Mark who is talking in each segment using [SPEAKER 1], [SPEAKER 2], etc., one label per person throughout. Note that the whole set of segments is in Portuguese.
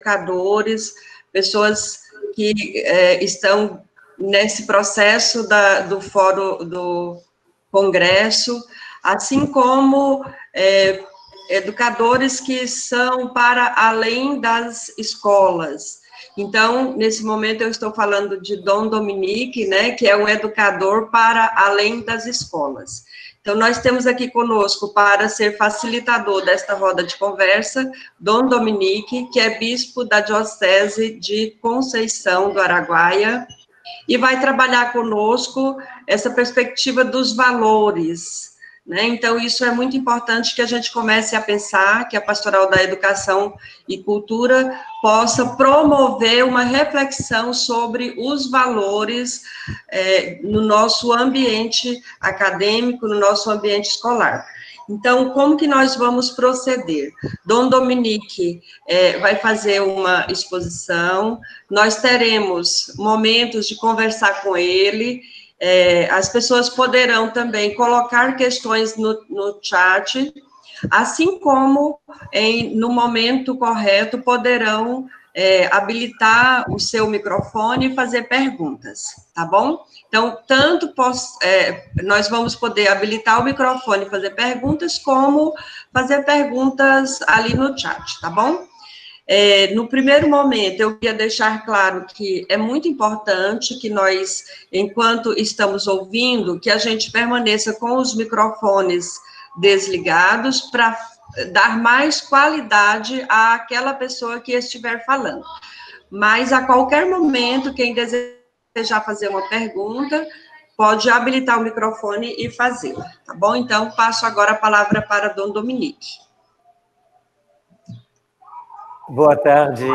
[SPEAKER 1] educadores, pessoas que estão nesse processo do fórum do congresso, assim como educadores que são para além das escolas. Então, nesse momento, eu estou falando de Dom Dominique, né, que é um educador para além das escolas. Então, nós temos aqui conosco, para ser facilitador desta roda de conversa, Dom Dominique, que é bispo da Diocese de Conceição do Araguaia, e vai trabalhar conosco essa perspectiva dos valores, né? Então, isso é muito importante que a gente comece a pensar, que a Pastoral da Educação e Cultura possa promover uma reflexão sobre os valores no nosso ambiente acadêmico, no nosso ambiente escolar. Então, como que nós vamos proceder? Dom Dominique vai fazer uma exposição, nós teremos momentos de conversar com ele, as pessoas poderão também colocar questões no chat, assim como, no momento correto, poderão habilitar o seu microfone e fazer perguntas, tá bom? Então, nós vamos poder habilitar o microfone e fazer perguntas, como fazer perguntas ali no chat, tá bom? No primeiro momento, eu queria deixar claro que é muito importante que nós, enquanto estamos ouvindo, que a gente permaneça com os microfones desligados para dar mais qualidade àquela pessoa que estiver falando. Mas, a qualquer momento, quem desejar fazer uma pergunta, pode habilitar o microfone e fazê-la, tá bom? Então, passo agora a palavra para Dom Dominique.
[SPEAKER 2] Boa tarde,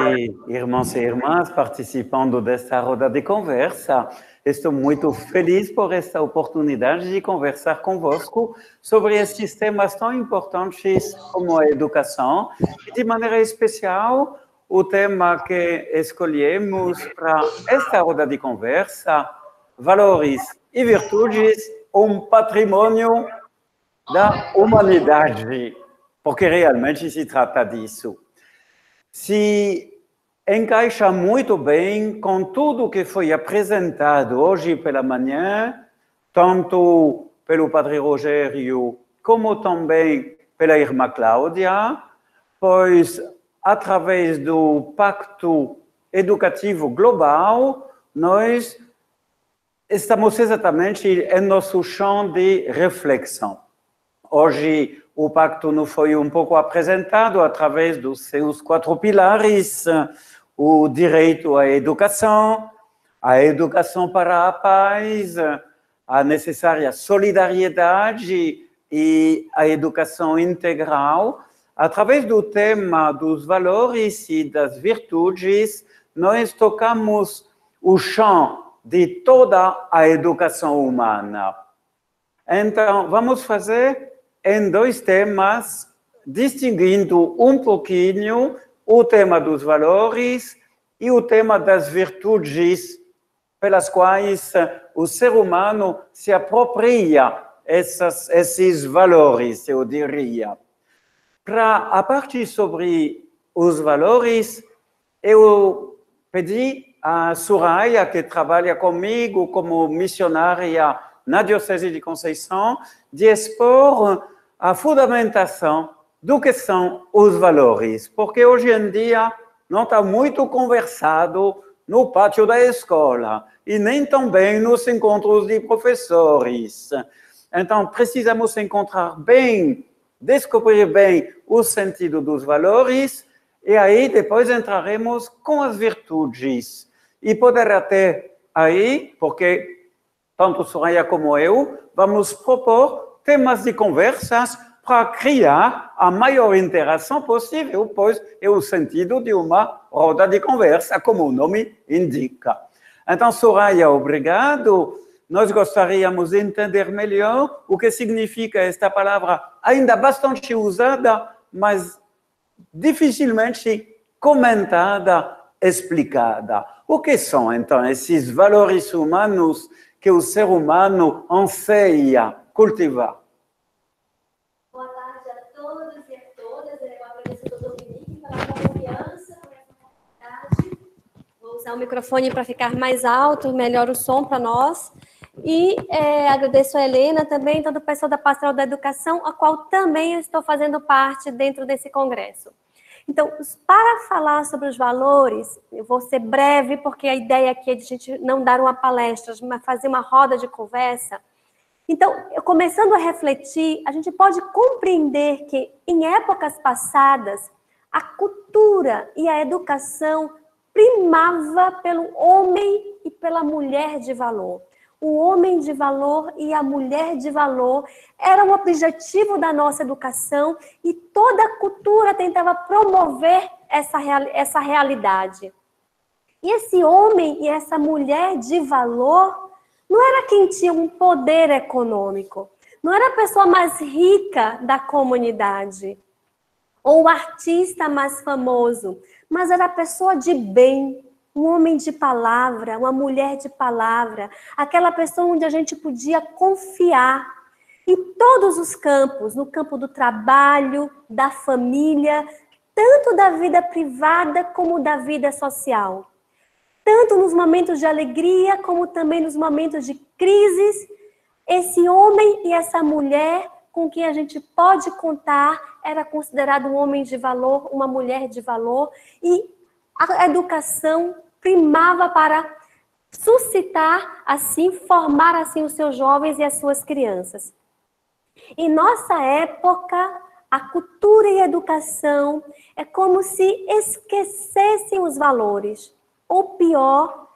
[SPEAKER 2] irmãos e irmãs, participando desta roda de conversa. Estou muito feliz por esta oportunidade de conversar convosco sobre esses temas tão importantes como a educação, e de maneira especial o tema que escolhemos para esta roda de conversa, valores e virtudes, um patrimônio da humanidade, porque realmente se trata disso. Se encaixa muito bem com tudo que foi apresentado hoje pela manhã, tanto pelo Padre Rogério, como também pela irmã Cláudia, pois, através do Pacto Educativo Global, nós estamos exatamente em nosso chão de reflexão. Hoje, o pacto nos foi um pouco apresentado através dos seus 4 pilares: o direito à educação, a educação para a paz, a necessária solidariedade e a educação integral. Através do tema dos valores e das virtudes, nós tocamos o chão de toda a educação humana. Então, vamos fazer em 2 temas, distinguindo um pouquinho o tema dos valores e o tema das virtudes pelas quais o ser humano se apropria esses valores, eu diria. Para a parte sobre os valores, eu pedi a Soraya, que trabalha comigo como missionária na Diocese de Conceição, de expor a fundamentação do que são os valores, porque hoje em dia não está muito conversado no pátio da escola e nem também nos encontros de professores. Então, precisamos encontrar bem, descobrir bem o sentido dos valores, e aí depois entraremos com as virtudes. E poder até aí, porque tanto Soraya como eu, vamos propor temas de conversas para criar a maior interação possível, pois é o sentido de uma roda de conversa, como o nome indica. Então, Soraya, obrigado. Nós gostaríamos de entender melhor o que significa esta palavra, ainda bastante usada, mas dificilmente comentada, explicada. O que são, então, esses valores humanos que o ser humano anseia cultivar?
[SPEAKER 3] Boa tarde a todos e a todas. Eu agradeço ao Dominique pela confiança usar o microfone para ficar mais alto, melhor o som para nós. E agradeço a Helena também, todo o pessoal da Pastoral da Educação, a qual também eu estou fazendo parte dentro desse congresso. Então, para falar sobre os valores, eu vou ser breve, porque a ideia aqui é de a gente não dar uma palestra, mas fazer uma roda de conversa. Então, começando a refletir, a gente pode compreender que, em épocas passadas, a cultura e a educação primava pelo homem e pela mulher de valor. O homem de valor e a mulher de valor era o objetivo da nossa educação e toda a cultura tentava promover essa realidade. E esse homem e essa mulher de valor não era quem tinha um poder econômico, não era a pessoa mais rica da comunidade, ou o artista mais famoso, mas era a pessoa de bem, um homem de palavra, uma mulher de palavra, aquela pessoa onde a gente podia confiar em todos os campos, no campo do trabalho, da família, tanto da vida privada como da vida social. Tanto nos momentos de alegria, como também nos momentos de crises, esse homem e essa mulher com quem a gente pode contar era considerado um homem de valor, uma mulher de valor, e a educação primava para suscitar, assim, formar assim os seus jovens e as suas crianças. Em nossa época, a cultura e a educação é como se esquecessem os valores, ou pior,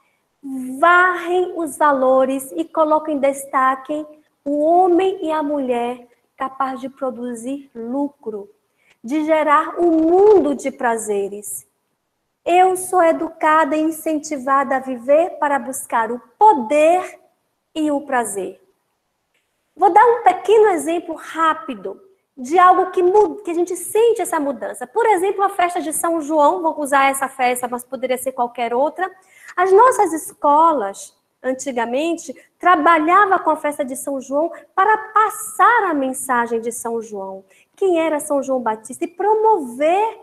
[SPEAKER 3] varrem os valores e colocam em destaque o homem e a mulher capaz de produzir lucro, de gerar um mundo de prazeres. Eu sou educada e incentivada a viver para buscar o poder e o prazer. Vou dar um pequeno exemplo rápido de algo que a gente sente essa mudança. Por exemplo, a festa de São João, vou usar essa festa, mas poderia ser qualquer outra. As nossas escolas, antigamente, trabalhavam com a festa de São João para passar a mensagem de São João. Quem era São João Batista? E promover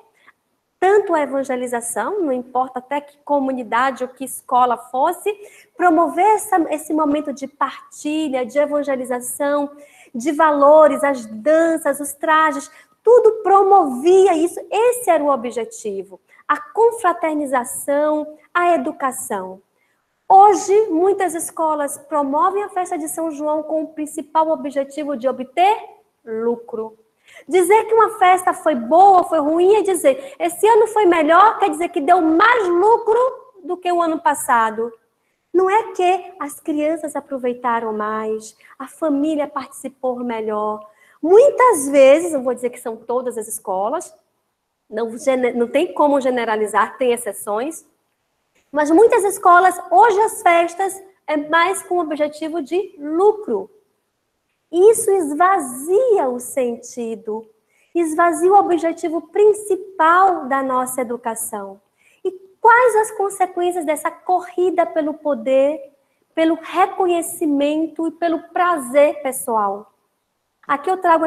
[SPEAKER 3] tanto a evangelização, não importa até que comunidade ou que escola fosse, promover esse momento de partilha, de evangelização, de valores, as danças, os trajes, tudo promovia isso. Esse era o objetivo, a confraternização, a educação. Hoje, muitas escolas promovem a festa de São João com o principal objetivo de obter lucro. Dizer que uma festa foi boa ou foi ruim é dizer, esse ano foi melhor, quer dizer que deu mais lucro do que o ano passado. Não é que as crianças aproveitaram mais, a família participou melhor. Muitas vezes, não vou dizer que são todas as escolas, não tem como generalizar, tem exceções, mas muitas escolas, hoje as festas é mais com o objetivo de lucro. Isso esvazia o sentido, esvazia o objetivo principal da nossa educação. E quais as consequências dessa corrida pelo poder, pelo reconhecimento e pelo prazer pessoal? Aqui eu trago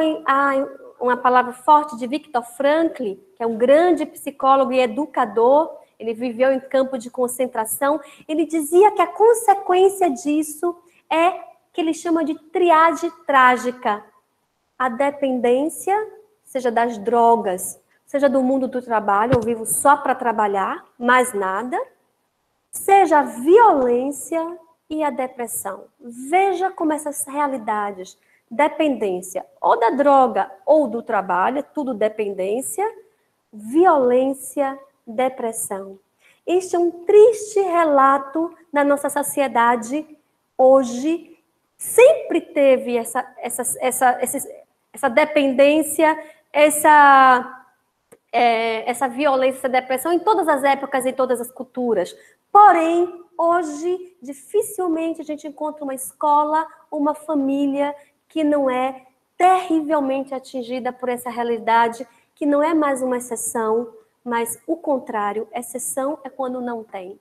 [SPEAKER 3] uma palavra forte de Viktor Frankl, que é um grande psicólogo e educador. Ele viveu em campo de concentração. Ele dizia que a consequência disso é que ele chama de triade trágica. A dependência, seja das drogas, seja do mundo do trabalho, eu vivo só para trabalhar, mais nada, seja a violência e a depressão. Veja como essas realidades, dependência ou da droga ou do trabalho, é tudo dependência, violência, depressão. Este é um triste relato da nossa sociedade hoje. Sempre teve essa dependência, essa violência, essa depressão em todas as épocas, em todas as culturas. Porém, hoje, dificilmente a gente encontra uma escola, uma família que não é terrivelmente atingida por essa realidade, que não é mais uma exceção, mas o contrário, exceção é quando não tem.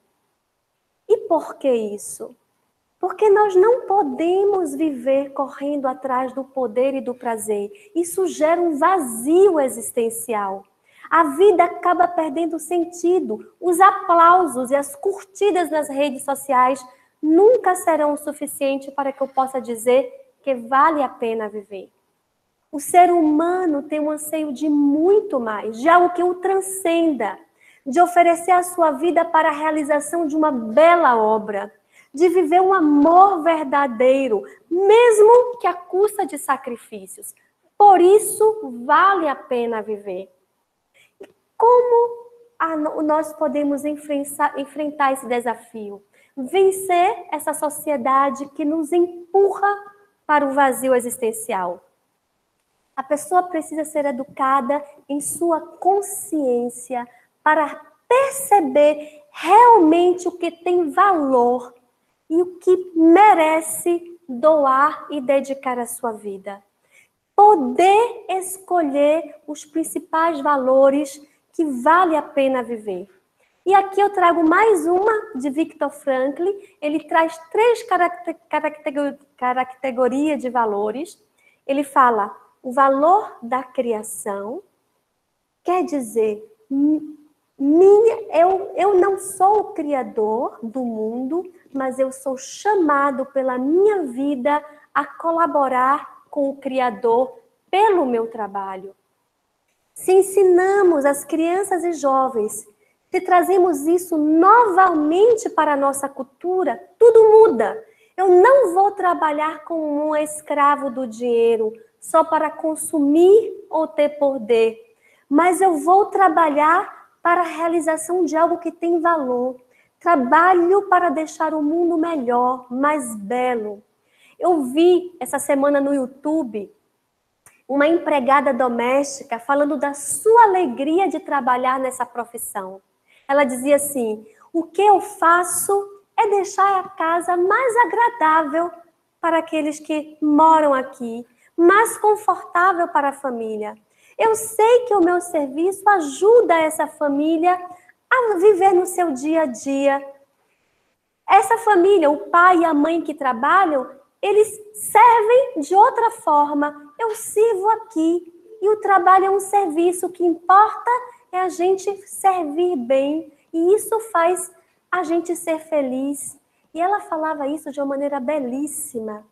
[SPEAKER 3] E por que isso? Porque nós não podemos viver correndo atrás do poder e do prazer. Isso gera um vazio existencial. A vida acaba perdendo sentido. Os aplausos e as curtidas nas redes sociais nunca serão o suficiente para que eu possa dizer que vale a pena viver. O ser humano tem um anseio de muito mais, de algo que o transcenda, de oferecer a sua vida para a realização de uma bela obra, de viver um amor verdadeiro, mesmo que à custa de sacrifícios. Por isso, vale a pena viver. Como nós podemos enfrentar esse desafio? Vencer essa sociedade que nos empurra para o vazio existencial. A pessoa precisa ser educada em sua consciência para perceber realmente o que tem valor e o que merece doar e dedicar a sua vida. Poder escolher os principais valores que vale a pena viver. E aqui eu trago mais uma de Viktor Frankl. Ele traz 3 categorias de valores. Ele fala o valor da criação, quer dizer, eu não sou o criador do mundo, mas eu sou chamado pela minha vida a colaborar com o Criador pelo meu trabalho. Se ensinamos as crianças e jovens, se trazemos isso novamente para a nossa cultura, tudo muda. Eu não vou trabalhar como um escravo do dinheiro, só para consumir ou ter poder, mas eu vou trabalhar para a realização de algo que tem valor. Trabalho para deixar o mundo melhor, mais belo. Eu vi essa semana no YouTube uma empregada doméstica falando da sua alegria de trabalhar nessa profissão. Ela dizia assim: o que eu faço é deixar a casa mais agradável para aqueles que moram aqui, mais confortável para a família. Eu sei que o meu serviço ajuda essa família a viver no seu dia a dia. Essa família, o pai e a mãe que trabalham, eles servem de outra forma. Eu sirvo aqui. E o trabalho é um serviço. O que importa é a gente servir bem. E isso faz a gente ser feliz. E ela falava isso de uma maneira belíssima.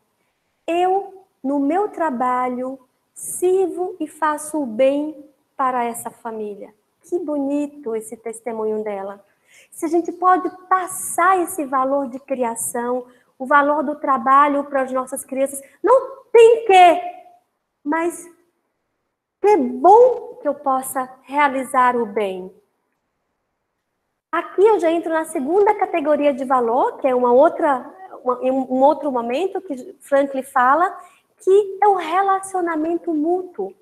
[SPEAKER 3] Eu, no meu trabalho, sirvo e faço o bem para essa família. Que bonito esse testemunho dela. Se a gente pode passar esse valor de criação, o valor do trabalho para as nossas crianças, não tem que, mas que bom que eu possa realizar o bem. Aqui eu já entro na segunda categoria de valor, que é um outro momento que Frankl fala, que é o relacionamento mútuo,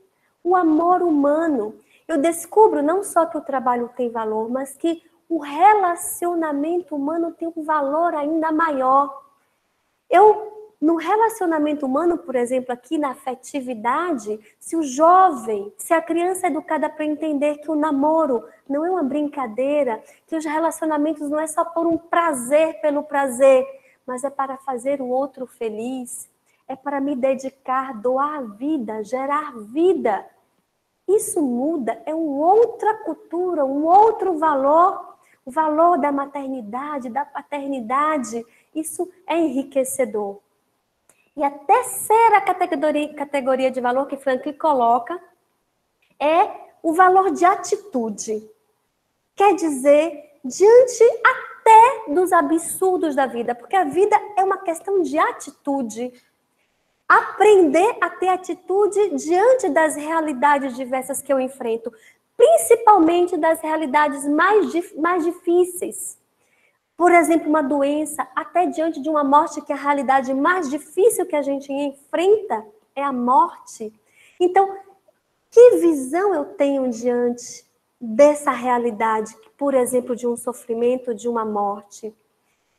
[SPEAKER 3] o amor humano. Eu descubro não só que o trabalho tem valor, mas que o relacionamento humano tem um valor ainda maior. No relacionamento humano, por exemplo, aqui na afetividade, se a criança é educada para entender que o namoro não é uma brincadeira, que os relacionamentos não é só por um prazer pelo prazer, mas é para fazer o outro feliz, é para me dedicar, doar vida, gerar vida. Isso muda, é uma outra cultura, um outro valor, o valor da maternidade, da paternidade, isso é enriquecedor. E a terceira categoria de valor que Frankl coloca é o valor de atitude. Quer dizer, diante até dos absurdos da vida, porque a vida é uma questão de atitude. Aprender a ter atitude diante das realidades diversas que eu enfrento, principalmente das realidades mais difíceis. Por exemplo, uma doença, até diante de uma morte, que é a realidade mais difícil que a gente enfrenta é a morte. Então, que visão eu tenho diante dessa realidade, por exemplo, de um sofrimento, de uma morte?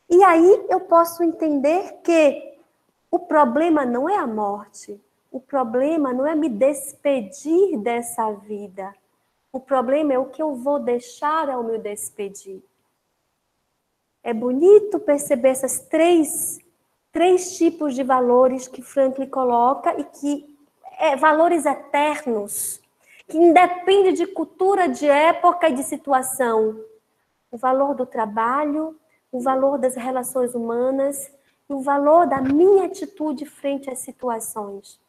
[SPEAKER 3] E aí eu posso entender que o problema não é a morte, o problema não é me despedir dessa vida, o problema é o que eu vou deixar ao me despedir. É bonito perceber esses três tipos de valores que Frankl coloca e que valores eternos, que independe de cultura, de época e de situação. O valor do trabalho, o valor das relações humanas e o valor da minha atitude frente às situações.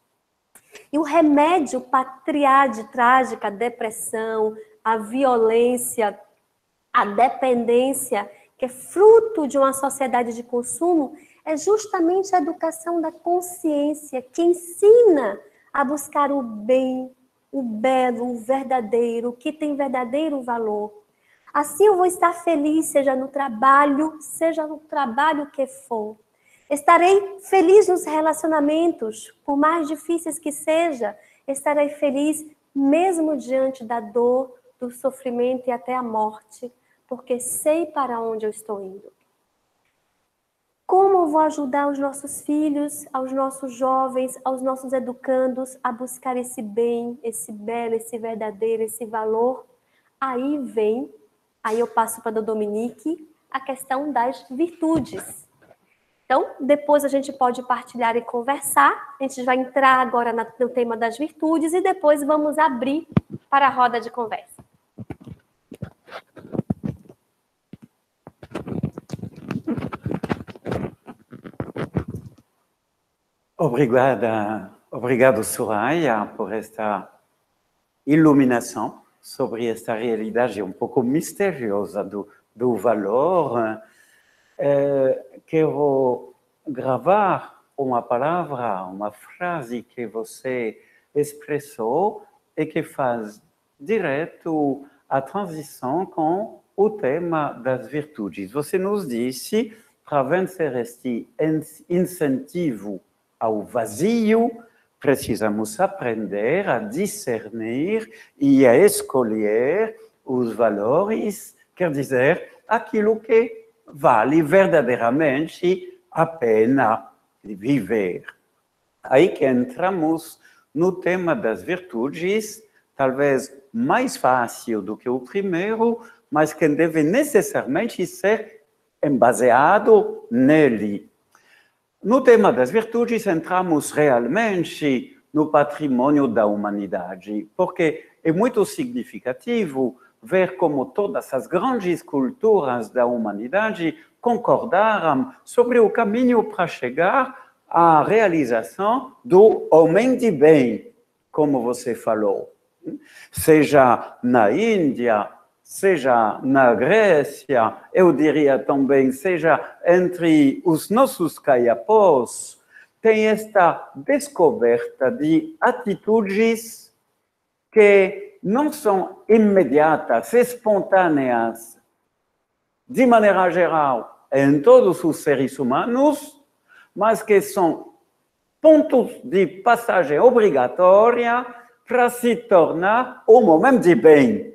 [SPEAKER 3] E o remédio para a triade trágica, a depressão, a violência, a dependência, que é fruto de uma sociedade de consumo, é justamente a educação da consciência, que ensina a buscar o bem, o belo, o verdadeiro, o que tem verdadeiro valor. Assim eu vou estar feliz, seja no trabalho que for. Estarei feliz nos relacionamentos, por mais difíceis que seja. Estarei feliz mesmo diante da dor, do sofrimento e até a morte, porque sei para onde eu estou indo. Como eu vou ajudar os nossos filhos, aos nossos jovens, aos nossos educandos a buscar esse bem, esse belo, esse verdadeiro, esse valor? Aí eu passo para a Dominique, a questão das virtudes. Então, depois a gente pode partilhar e conversar. A gente vai entrar agora no tema das virtudes e depois vamos abrir para a roda de conversa.
[SPEAKER 2] Obrigado, Soraya, por esta iluminação sobre esta realidade um pouco misteriosa do valor. Quero gravar uma palavra, uma frase que você expressou e que faz direto a transição com o tema das virtudes. Você nos disse, para vencer este incentivo ao vazio, precisamos aprender a discernir e a escolher os valores, quer dizer, aquilo que vale verdadeiramente a pena de viver. Aí que entramos no tema das virtudes, talvez mais fácil do que o primeiro, mas que deve necessariamente ser embaseado nele. No tema das virtudes, entramos realmente no patrimônio da humanidade, porque é muito significativo ver como todas as grandes culturas da humanidade concordaram sobre o caminho para chegar à realização do homem de bem, como você falou. Seja na Índia, seja na Grécia, eu diria também, seja entre os nossos caiapós, tem esta descoberta de atitudes que não são imediatas, espontâneas, de maneira geral, em todos os seres humanos, mas que são pontos de passagem obrigatória para se tornar um homem de bem.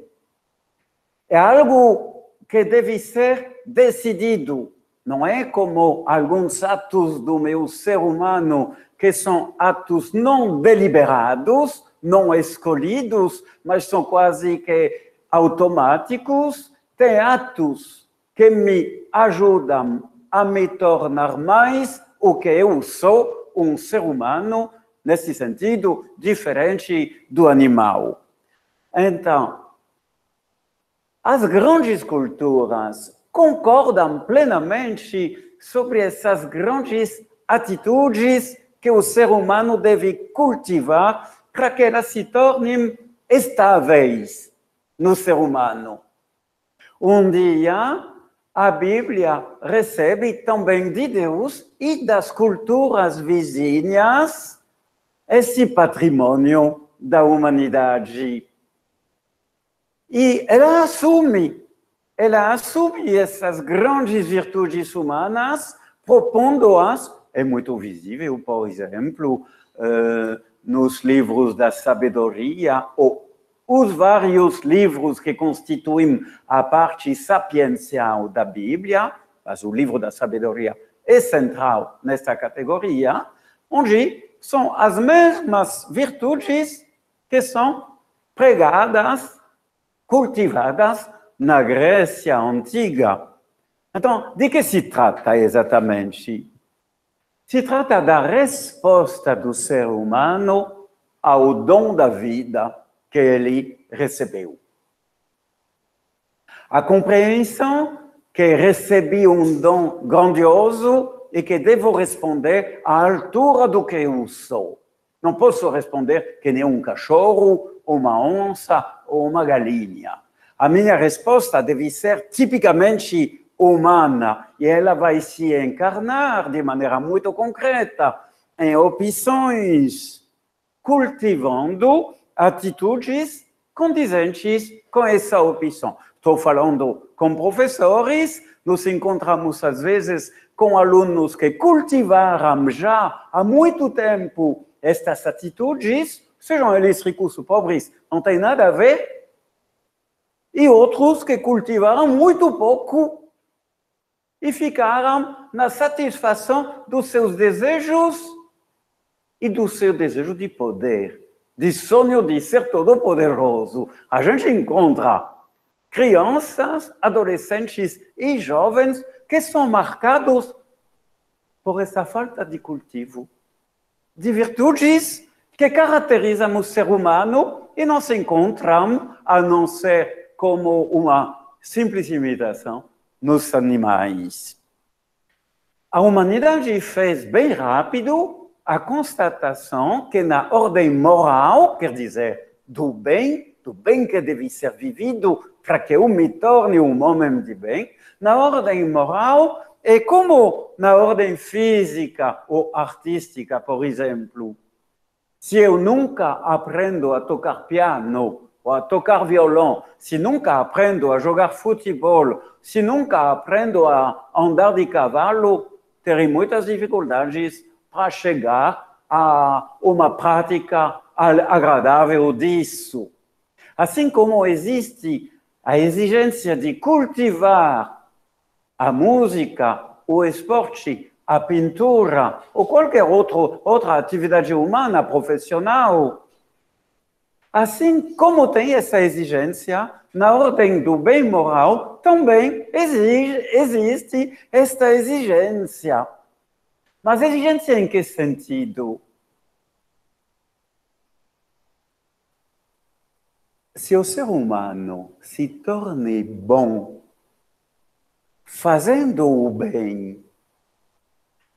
[SPEAKER 2] É algo que deve ser decidido, não é como alguns atos do meu ser humano que são atos não deliberados, não escolhidos, mas são quase que automáticos. Tem atos que me ajudam a me tornar mais o que eu sou, um ser humano, nesse sentido, diferente do animal. Então, as grandes culturas concordam plenamente sobre essas grandes atitudes que o ser humano deve cultivar para que elas se tornem estáveis no ser humano. Um dia, a Bíblia recebe também de Deus e das culturas vizinhas esse patrimônio da humanidade. E ela assume essas grandes virtudes humanas, propondo-as, é muito visível, por exemplo, nos livros da sabedoria, ou os vários livros que constituem a parte sapiencial da Bíblia, mas o livro da sabedoria é central nesta categoria, onde são as mesmas virtudes que são pregadas, cultivadas na Grécia Antiga. Então, de que se trata exatamente? Se trata da resposta do ser humano ao dom da vida, que ele recebeu. A compreensão que recebi um dom grandioso e que devo responder à altura do que eu sou. Não posso responder que nem um cachorro, uma onça ou uma galinha. A minha resposta deve ser tipicamente humana e ela vai se encarnar de maneira muito concreta em opções, cultivando atitudes condizentes com essa opção. Estou falando com professores, nos encontramos às vezes com alunos que cultivaram já há muito tempo estas atitudes, sejam eles ricos ou pobres, não tem nada a ver, e outros que cultivaram muito pouco e ficaram na satisfação dos seus desejos e do seu desejo de poder, de sonho de ser todo-poderoso. A gente encontra crianças, adolescentes e jovens que são marcados por essa falta de cultivo, de virtudes que caracterizam o ser humano e não se encontram, a não ser como uma simples imitação, nos animais. A humanidade fez bem rápido a constatação que na ordem moral, quer dizer, do bem que deve ser vivido para que eu me torne um homem de bem, na ordem moral é como na ordem física ou artística, por exemplo. Se eu nunca aprendo a tocar piano ou a tocar violão, se nunca aprendo a jogar futebol, se nunca aprendo a andar de cavalo, terei muitas dificuldades para chegar a uma prática agradável disso. Assim como existe a exigência de cultivar a música, o esporte, a pintura ou qualquer outra atividade humana profissional, assim como tem essa exigência, na ordem do bem moral, também existe esta exigência. Mas exigência em que sentido? Se o ser humano se torne bom fazendo o bem,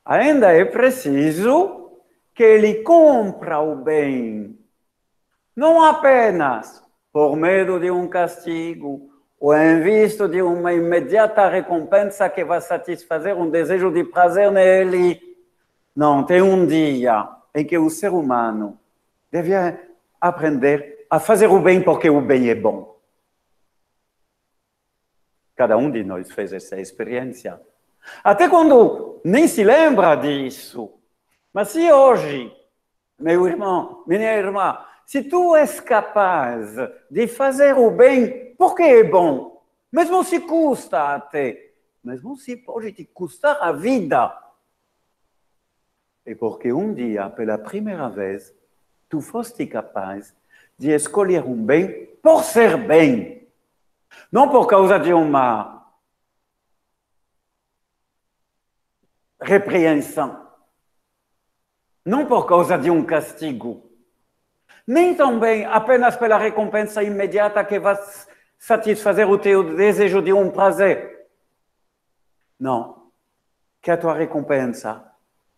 [SPEAKER 2] ainda é preciso que ele cumpra o bem, não apenas por medo de um castigo ou em vista de uma imediata recompensa que vai satisfazer um desejo de prazer nele. Não, tem um dia em que o ser humano deve aprender a fazer o bem porque o bem é bom. Cada um de nós fez essa experiência. Até quando nem se lembra disso. Mas se hoje, meu irmão, minha irmã, se tu és capaz de fazer o bem porque é bom, mesmo se custa até, mesmo se pode te custar a vida, é porque um dia, pela primeira vez, tu foste capaz de escolher um bem por ser bem. Não por causa de uma repreensão. Não por causa de um castigo. Nem também apenas pela recompensa imediata que vai satisfazer o teu desejo de um prazer. Não. Que a tua recompensa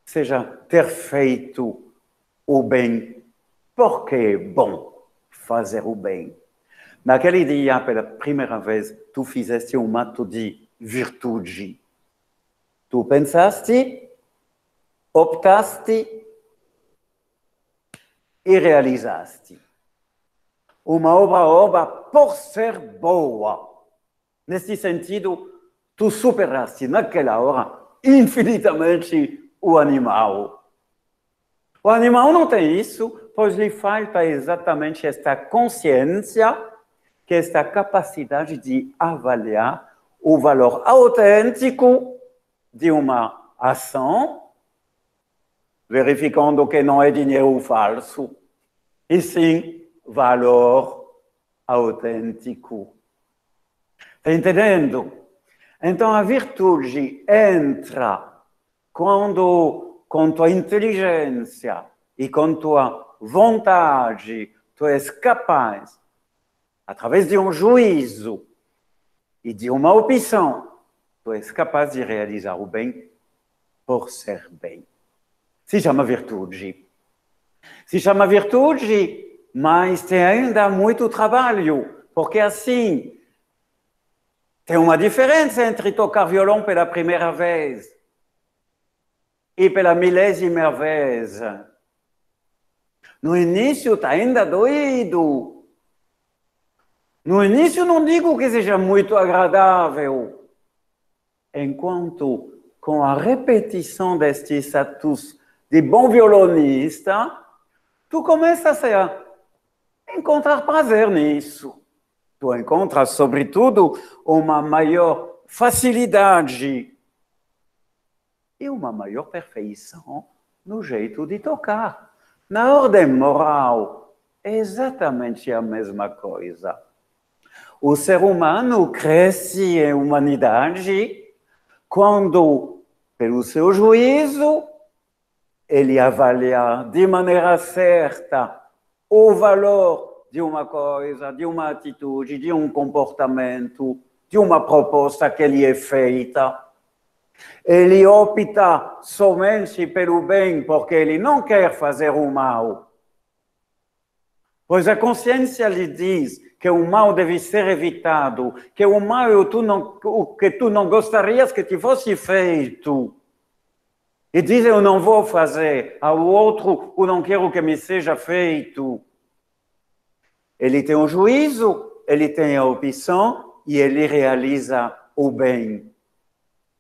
[SPEAKER 2] seja ter feito o bem porque é bom fazer o bem. Naquele dia, pela primeira vez, tu fizeste um ato de virtude. Tu pensaste, optaste e realizaste. Uma obra por ser boa. Nesse sentido, tu superaste naquela hora infinitamente o animal. O animal não tem isso, pois lhe falta exatamente esta consciência, que é esta capacidade de avaliar o valor autêntico de uma ação, verificando que não é dinheiro falso, e sim valor autêntico. Está entendendo? Então a virtude entra quando com tua inteligência e com tua vontade, tu és capaz, através de um juízo e de uma opção, tu és capaz de realizar o bem por ser bem. Se chama virtude. Se chama virtude, mas tem ainda muito trabalho, porque assim, tem uma diferença entre tocar violão pela primeira vez e pela milésima vez. No início está ainda doído. No início não digo que seja muito agradável. Enquanto, com a repetição destes atos de bom violonista, tu começas a encontrar prazer nisso. Tu encontras, sobretudo, uma maior facilidade e uma maior perfeição no jeito de tocar. Na ordem moral, é exatamente a mesma coisa. O ser humano cresce em humanidade quando, pelo seu juízo, ele avalia de maneira certa o valor de uma coisa, de uma atitude, de um comportamento, de uma proposta que lhe é feita. Ele opta somente pelo bem porque ele não quer fazer o mal. Pois a consciência lhe diz que o mal deve ser evitado, que o mal é o que tu não gostarias que te fosse feito. E diz, eu não vou fazer, ao outro, eu não quero que me seja feito. Ele tem o juízo, ele tem a opção e ele realiza o bem.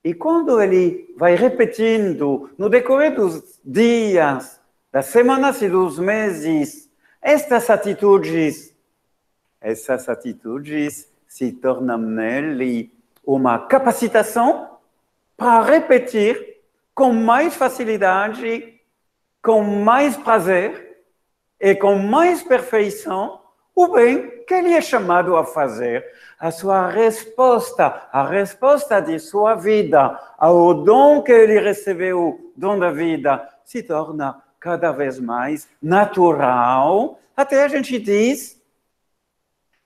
[SPEAKER 2] E quando ele vai repetindo, no decorrer dos dias, das semanas e dos meses, essas atitudes se tornam nele uma capacitação para repetir com mais facilidade, com mais prazer e com mais perfeição o bem que ele é chamado a fazer. A sua resposta, a resposta de sua vida ao dom que ele recebeu, o dom da vida, se torna cada vez mais natural. Até a gente diz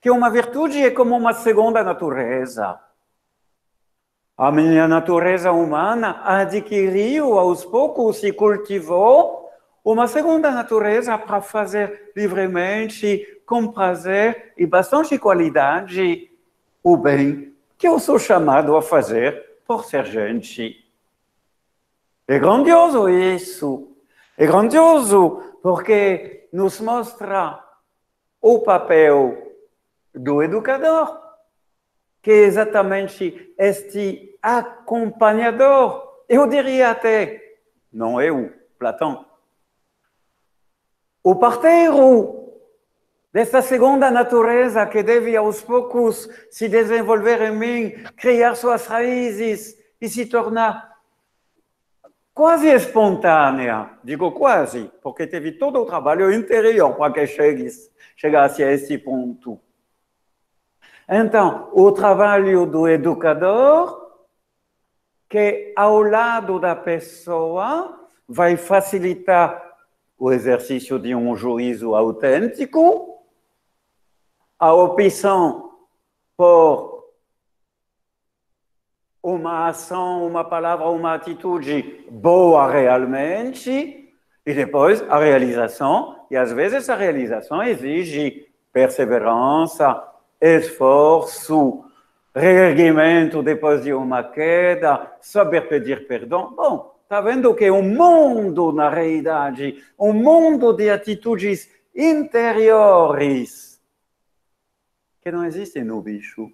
[SPEAKER 2] que uma virtude é como uma segunda natureza. A minha natureza humana adquiriu aos poucos e cultivou uma segunda natureza para fazer livremente, com prazer e bastante qualidade, o bem que eu sou chamado a fazer por ser gente. É grandioso isso. É grandioso porque nos mostra o papel do educador, que é exatamente este acompanhador. Eu diria até, não eu, Platão, o parteiro dessa segunda natureza que deve aos poucos se desenvolver em mim, criar suas raízes e se tornar quase espontânea. Digo quase, porque teve todo o trabalho interior para que chegasse a esse ponto. Então, o trabalho do educador, que ao lado da pessoa vai facilitar o exercício de um juízo autêntico, a opção por uma ação, uma palavra, uma atitude boa realmente, e depois a realização, e às vezes a realização exige perseverança, esforço, reerguimento depois de uma queda, saber pedir perdão. Bom, está vendo que um mundo, na realidade, um mundo de atitudes interiores que não existem no bicho,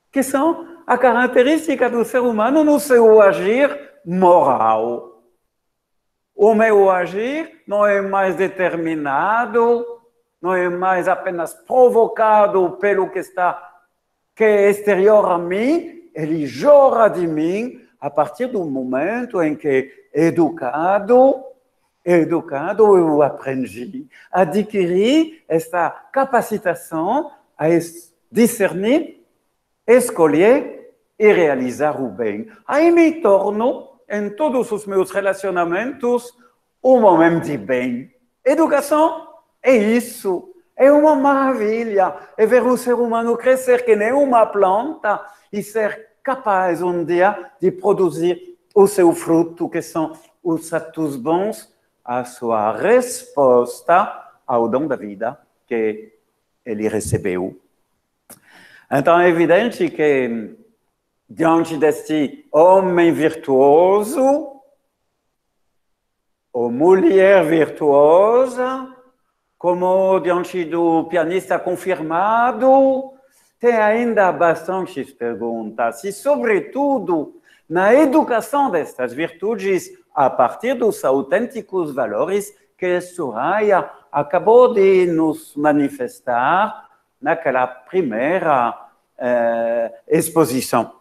[SPEAKER 2] que são a característica do ser humano no seu agir moral. O meu agir não é mais determinado, não é mais apenas provocado pelo que é exterior a mim, ele jorra de mim a partir do momento em que, educado, eu aprendi, adquiri esta capacitação a discernir, escolher e realizar o bem. Aí me torno, em todos os meus relacionamentos, um homem de bem. Educação é isso. É uma maravilha. É ver um ser humano crescer que nem uma planta e ser capaz um dia de produzir o seu fruto, que são os atos bons, a sua resposta ao dom da vida que ele recebeu. Então, é evidente que, diante deste homem virtuoso, ou mulher virtuosa, como diante do pianista confirmado, tem ainda bastantes perguntas, e, sobretudo, na educação destas virtudes, a partir dos autênticos valores que Soraya acabou de nos manifestar naquela primeira exposição.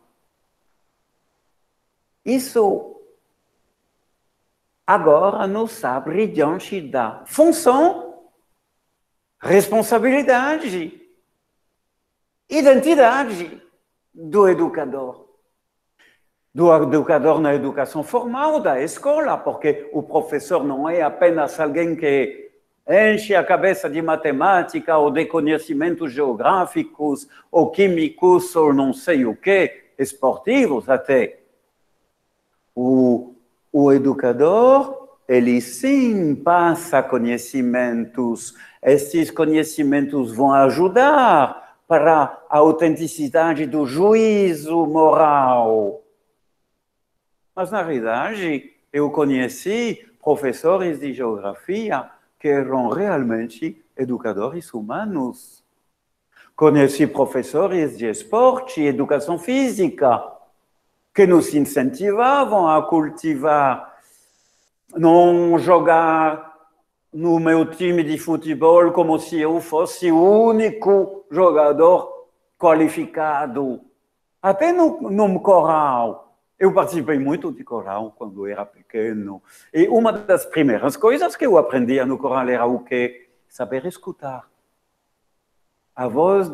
[SPEAKER 2] Isso agora nos abre diante da função, responsabilidade, identidade do educador. Do educador na educação formal da escola, porque o professor não é apenas alguém que enche a cabeça de matemática ou de conhecimentos geográficos ou químicos ou não sei o que, esportivos até. O educador, ele sim passa conhecimentos. Esses conhecimentos vão ajudar para a autenticidade do juízo moral. Mas, na realidade, eu conheci professores de geografia que eram realmente educadores humanos. Conheci professores de esporte e educação física que nos incentivavam a cultivar, não jogar no meu time de futebol como se eu fosse o único jogador qualificado. Até no coral. Eu participei muito de coral quando era pequeno. E uma das primeiras coisas que eu aprendia no coral era o quê? Saber escutar. A voz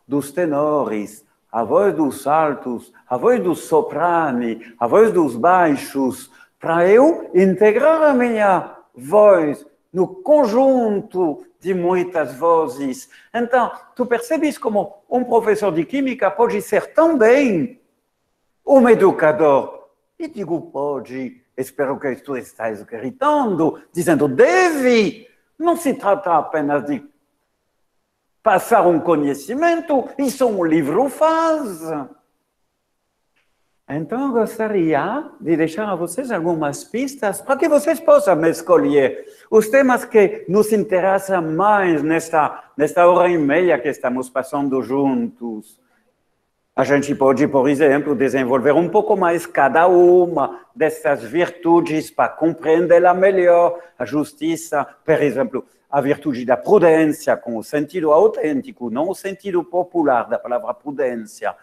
[SPEAKER 2] dos tenores, a voz dos altos, a voz dos soprani, a voz dos baixos, para eu integrar a minha voz no conjunto de muitas vozes. Então, tu percebes como um professor de química pode ser também um educador. E digo pode, espero que tu estás gritando, dizendo deve. Não se trata apenas de passar um conhecimento, isso um livro faz. Então, eu gostaria de deixar a vocês algumas pistas para que vocês possam escolher os temas que nos interessam mais nesta hora e meia que estamos passando juntos. A gente pode, por exemplo, desenvolver um pouco mais cada uma dessas virtudes para compreendê-la melhor. A justiça, por exemplo, a virtude da prudência, com o sentido autêntico, não o sentido popular da palavra prudência.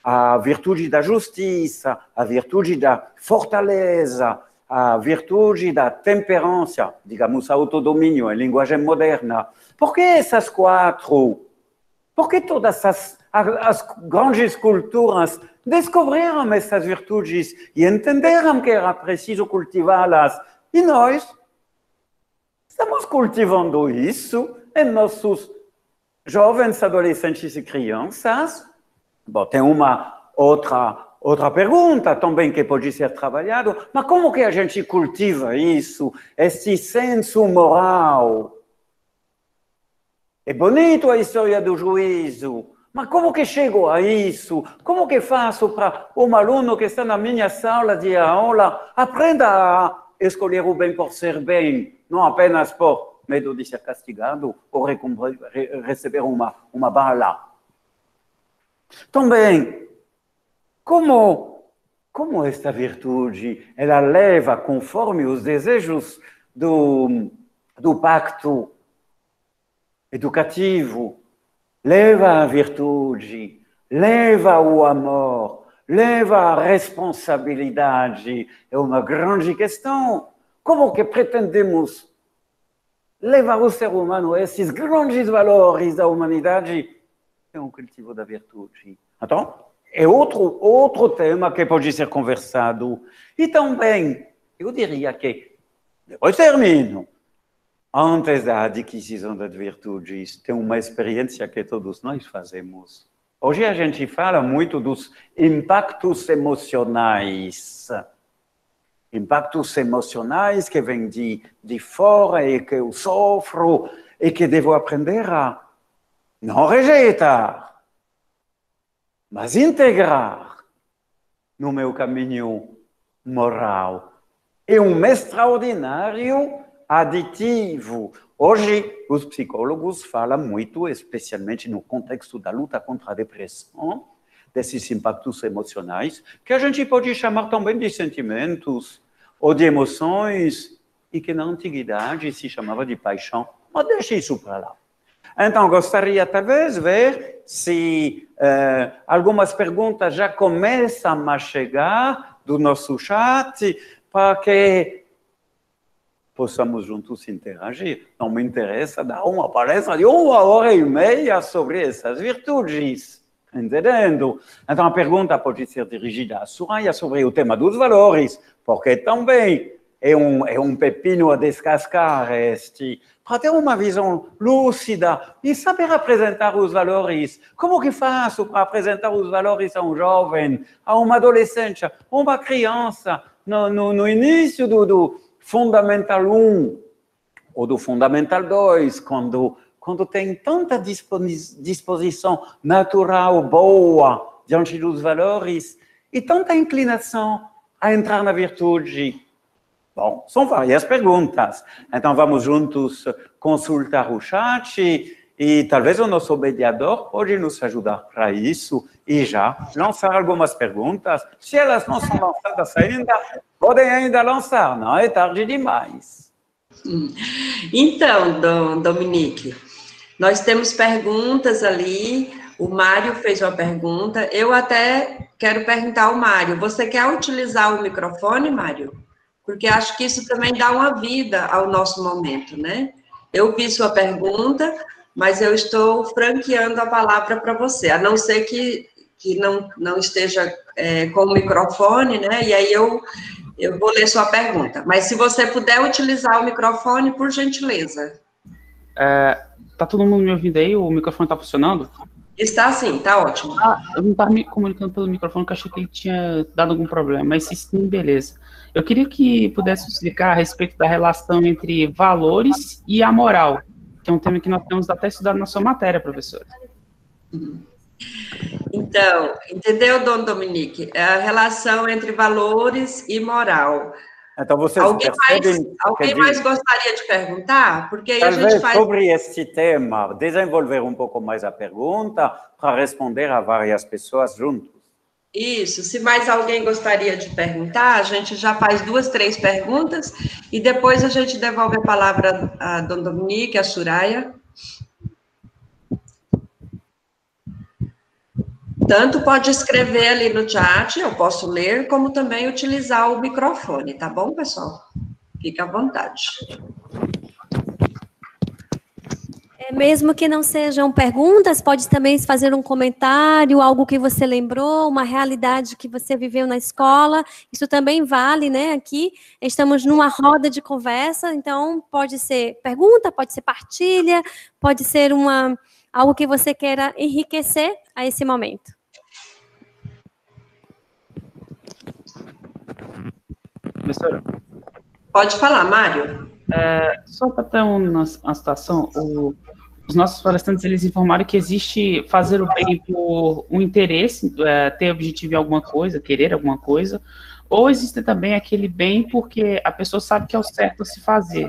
[SPEAKER 2] A virtude da justiça, a virtude da fortaleza, a virtude da temperança, digamos, autodomínio em linguagem moderna. Por que essas quatro? Por que todas as grandes culturas descobriram essas virtudes e entenderam que era preciso cultivá-las? E nós estamos cultivando isso em nossos jovens, adolescentes e crianças. Bom, tem uma outra pergunta também que pode ser trabalhada, mas como que a gente cultiva isso, esse senso moral? É bonito a história do juízo, mas como que chego a isso? Como que faço para um aluno que está na minha sala de aula aprenda a escolher o bem por ser bem, não apenas por medo de ser castigado ou receber uma bala? Também, como esta virtude, ela leva, conforme os desejos do pacto educativo, leva a virtude, leva o amor, leva a responsabilidade. É uma grande questão. Como que pretendemos levar o ser humano a esses grandes valores da humanidade? É um cultivo da virtude. Então, é outro tema que pode ser conversado. E também, eu diria que, depois termino, antes da adquisição das virtudes, tem uma experiência que todos nós fazemos. Hoje a gente fala muito dos impactos emocionais. Impactos emocionais que vêm de fora e que eu sofro e que devo aprender a não rejeitar, mas integrar no meu caminho moral. É um extraordinário aditivo. Hoje, os psicólogos falam muito, especialmente no contexto da luta contra a depressão, desses impactos emocionais, que a gente pode chamar também de sentimentos ou de emoções, e que na antiguidade se chamava de paixão. Mas deixe isso para lá. Então, gostaria talvez de ver se algumas perguntas já começam a chegar do nosso chat, para que possamos juntos interagir. Não me interessa dar uma palestra de 1h30 sobre essas virtudes. Entendendo? Então, a pergunta pode ser dirigida a Soraya sobre o tema dos valores, porque também é um pepino a descascar para ter uma visão lúcida e saber apresentar os valores. Como que faço para apresentar os valores a um jovem, a uma adolescente, a uma criança, no início do Fundamental 1 ou do Fundamental 2, quando tem tanta disposição natural boa diante dos valores e tanta inclinação a entrar na virtude. Bom, são várias perguntas. Então, vamos juntos consultar o chat e talvez o nosso mediador pode nos ajudar para isso e já lançar algumas perguntas. Se elas não são lançadas ainda, podem ainda lançar, não é tarde demais.
[SPEAKER 1] Então, Dominique, nós temos perguntas ali. O Mário fez uma pergunta. Eu até quero perguntar ao Mário. Você quer utilizar o microfone, Mário? Porque acho que isso também dá uma vida ao nosso momento, né? Eu vi sua pergunta, mas eu estou franqueando a palavra para você, a não ser que não esteja com o microfone, né? E aí eu vou ler sua pergunta. Mas se você puder utilizar o microfone, por gentileza.
[SPEAKER 4] Tá todo mundo me ouvindo aí? O microfone está funcionando?
[SPEAKER 1] Está sim, está ótimo.
[SPEAKER 4] Eu não estava me comunicando pelo microfone, porque eu achei que ele tinha dado algum problema, mas sim, beleza. Eu queria que pudesse explicar a respeito da relação entre valores e a moral, que é um tema que nós temos até estudado na sua matéria, professora.
[SPEAKER 1] Então, entendeu, Dona Dominique? É a relação entre valores e moral.
[SPEAKER 2] Então, vocês
[SPEAKER 1] alguém mais gostaria de perguntar? Porque aí
[SPEAKER 2] talvez
[SPEAKER 1] a gente faz...
[SPEAKER 2] sobre este tema, desenvolver um pouco mais a pergunta para responder a várias pessoas juntos.
[SPEAKER 1] Isso, se mais alguém gostaria de perguntar, a gente já faz 2, 3 perguntas e depois a gente devolve a palavra a Dona Dominique, a Soraya. Tanto pode escrever ali no chat, eu posso ler, como também utilizar o microfone, tá bom, pessoal? Fique à vontade.
[SPEAKER 3] Mesmo que não sejam perguntas, pode também fazer um comentário, algo que você lembrou, uma realidade que você viveu na escola, isso também vale, né, aqui estamos numa roda de conversa, então pode ser pergunta, pode ser partilha, pode ser algo que você queira enriquecer a esse momento.
[SPEAKER 4] Professora?
[SPEAKER 3] Pode falar, Mário.
[SPEAKER 4] Só para ter uma situação, os nossos palestrantes, eles informaram que existe fazer o bem por um interesse, ter objetivo em alguma coisa, querer alguma coisa, ou existe também aquele bem porque a pessoa sabe que é o certo a se fazer.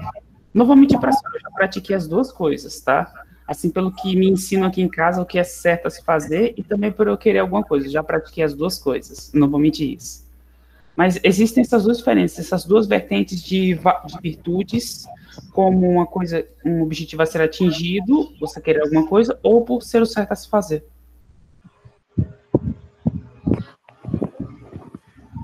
[SPEAKER 4] Não vou mentir para a senhora, eu já pratiquei as duas coisas, tá? Assim, pelo que me ensinam aqui em casa, o que é certo a se fazer, e também por eu querer alguma coisa, eu já pratiquei as duas coisas, não vou mentir isso. Mas existem essas duas diferenças, essas duas vertentes de virtudes, como uma coisa, um objetivo a ser atingido, você querer alguma coisa, ou por ser o certo a se fazer.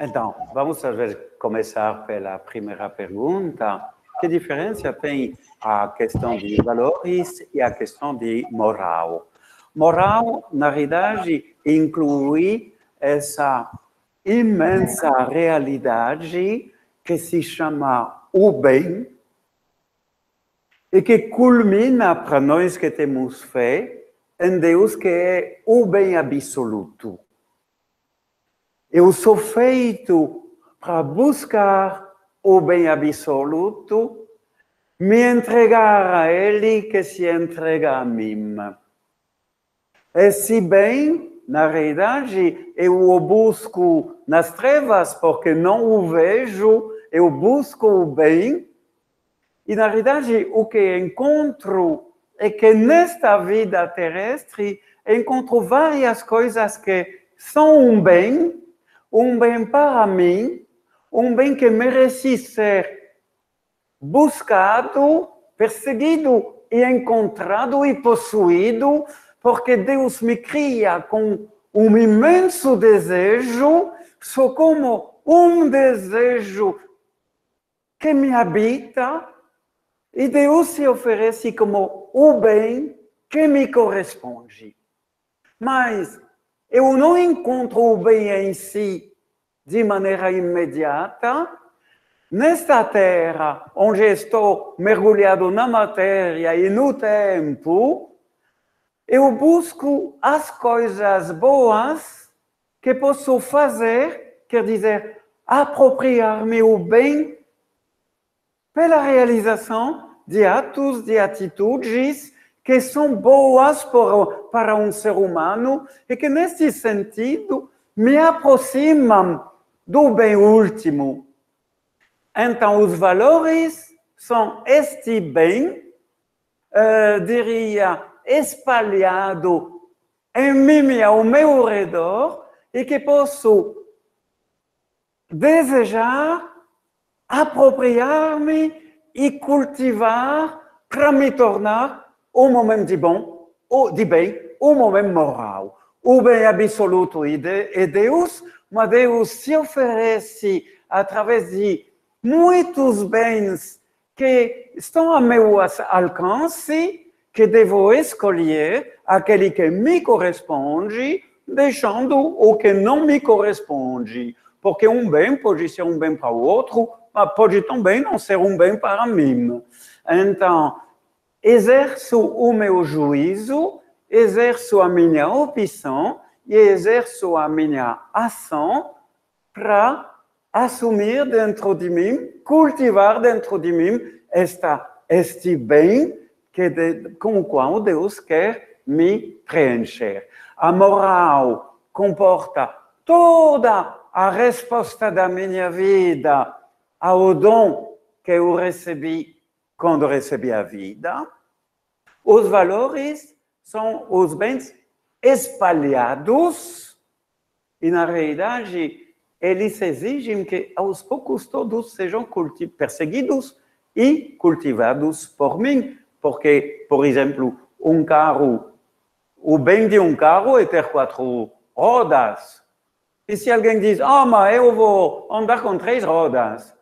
[SPEAKER 2] Então, vamos talvez começar pela primeira pergunta. Que diferença tem a questão de valores e a questão de moral? Moral, na verdade, inclui essa imensa realidade que se chama o bem e que culmina para nós que temos fé em Deus que é o bem absoluto. Eu sou feito para buscar o bem absoluto, me entregar a Ele que se entrega a mim. Esse bem, na realidade, eu o busco nas trevas porque não o vejo, eu busco o bem, e na realidade o que encontro é que nesta vida terrestre encontro várias coisas que são um bem para mim, um bem que merece ser buscado, perseguido e encontrado e possuído, porque Deus me cria com um imenso desejo, só como um desejo que me habita, e Deus se oferece como o bem que me corresponde. Mas eu não encontro o bem em si de maneira imediata. Nesta terra, onde estou mergulhado na matéria e no tempo, eu busco as coisas boas que posso fazer, quer dizer, apropriar-me o bem pela realização de atos, de atitudes que são boas para um ser humano e que, nesse sentido, me aproximam do bem último. Então, os valores são este bem, diria, espalhado em mim e ao meu redor, e que posso desejar, apropriar-me e cultivar para me tornar um momento de bom, de bem, um momento moral. O bem absoluto é Deus, mas Deus se oferece através de muitos bens que estão a meu alcance, que devo escolher aquele que me corresponde, deixando o que não me corresponde. Porque um bem pode ser um bem para o outro, mas pode também não ser um bem para mim. Então, exerço o meu juízo, exerço a minha opção e exerço a minha ação para assumir dentro de mim, cultivar dentro de mim este bem com o qual Deus quer me preencher. A moral comporta toda a resposta da minha vida ao dom que eu recebi quando recebi a vida. Os valores são os bens espalhados e, na realidade, eles exigem que aos poucos todos sejam perseguidos e cultivados por mim. Porque, por exemplo, um carro, o bem de um carro é ter 4 rodas. E se alguém diz, mas eu vou andar com 3 rodas,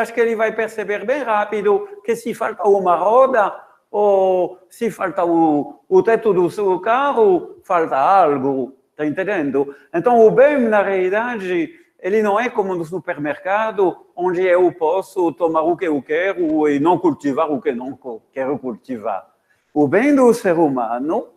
[SPEAKER 2] acho que ele vai perceber bem rápido que se falta uma roda, ou se falta o teto do seu carro, falta algo, está entendendo? Então, o bem, na realidade, ele não é como no supermercado, onde eu posso tomar o que eu quero e não cultivar o que não quero cultivar. O bem do ser humano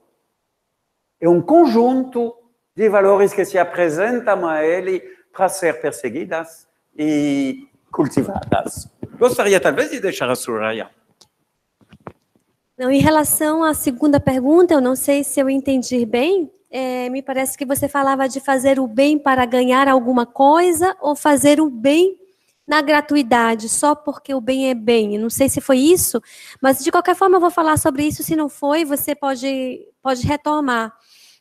[SPEAKER 2] é um conjunto de valores que se apresentam a ele para ser perseguidas e cultivadas. Gostaria, talvez, de deixar a Soraya.
[SPEAKER 3] Não, em relação à segunda pergunta, eu não sei se eu entendi bem, me parece que você falava de fazer o bem para ganhar alguma coisa ou fazer o bem na gratuidade, só porque o bem é bem. Eu não sei se foi isso, mas de qualquer forma eu vou falar sobre isso. Se não foi, você pode retomar.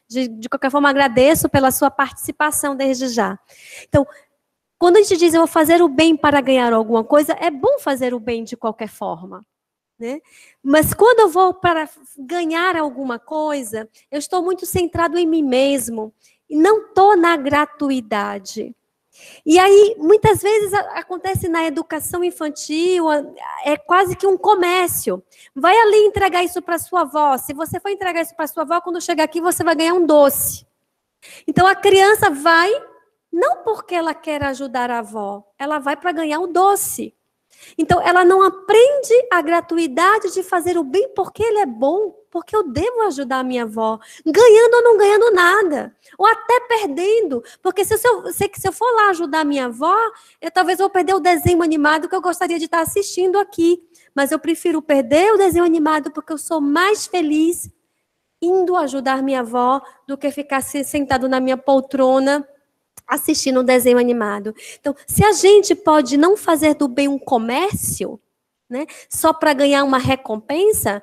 [SPEAKER 3] De qualquer forma, agradeço pela sua participação desde já. Então, quando a gente diz eu vou fazer o bem para ganhar alguma coisa, é bom fazer o bem de qualquer forma, né? Mas quando eu vou para ganhar alguma coisa, eu estou muito centrado em mim mesmo e não estou na gratuidade. E aí, muitas vezes, acontece na educação infantil, é quase que um comércio. Vai ali entregar isso para sua avó. Se você for entregar isso para sua avó, quando chegar aqui, você vai ganhar um doce. Então, a criança vai, não porque ela quer ajudar a avó, ela vai para ganhar o doce. Então, ela não aprende a gratuidade de fazer o bem porque ele é bom, porque eu devo ajudar a minha avó, ganhando ou não ganhando nada, ou até perdendo, porque se eu for lá ajudar a minha avó, eu talvez vou perder o desenho animado que eu gostaria de estar assistindo aqui, mas eu prefiro perder o desenho animado porque eu sou mais feliz indo ajudar minha avó do que ficar sentado na minha poltrona assistindo um desenho animado. Então, se a gente pode não fazer do bem um comércio, né, só para ganhar uma recompensa,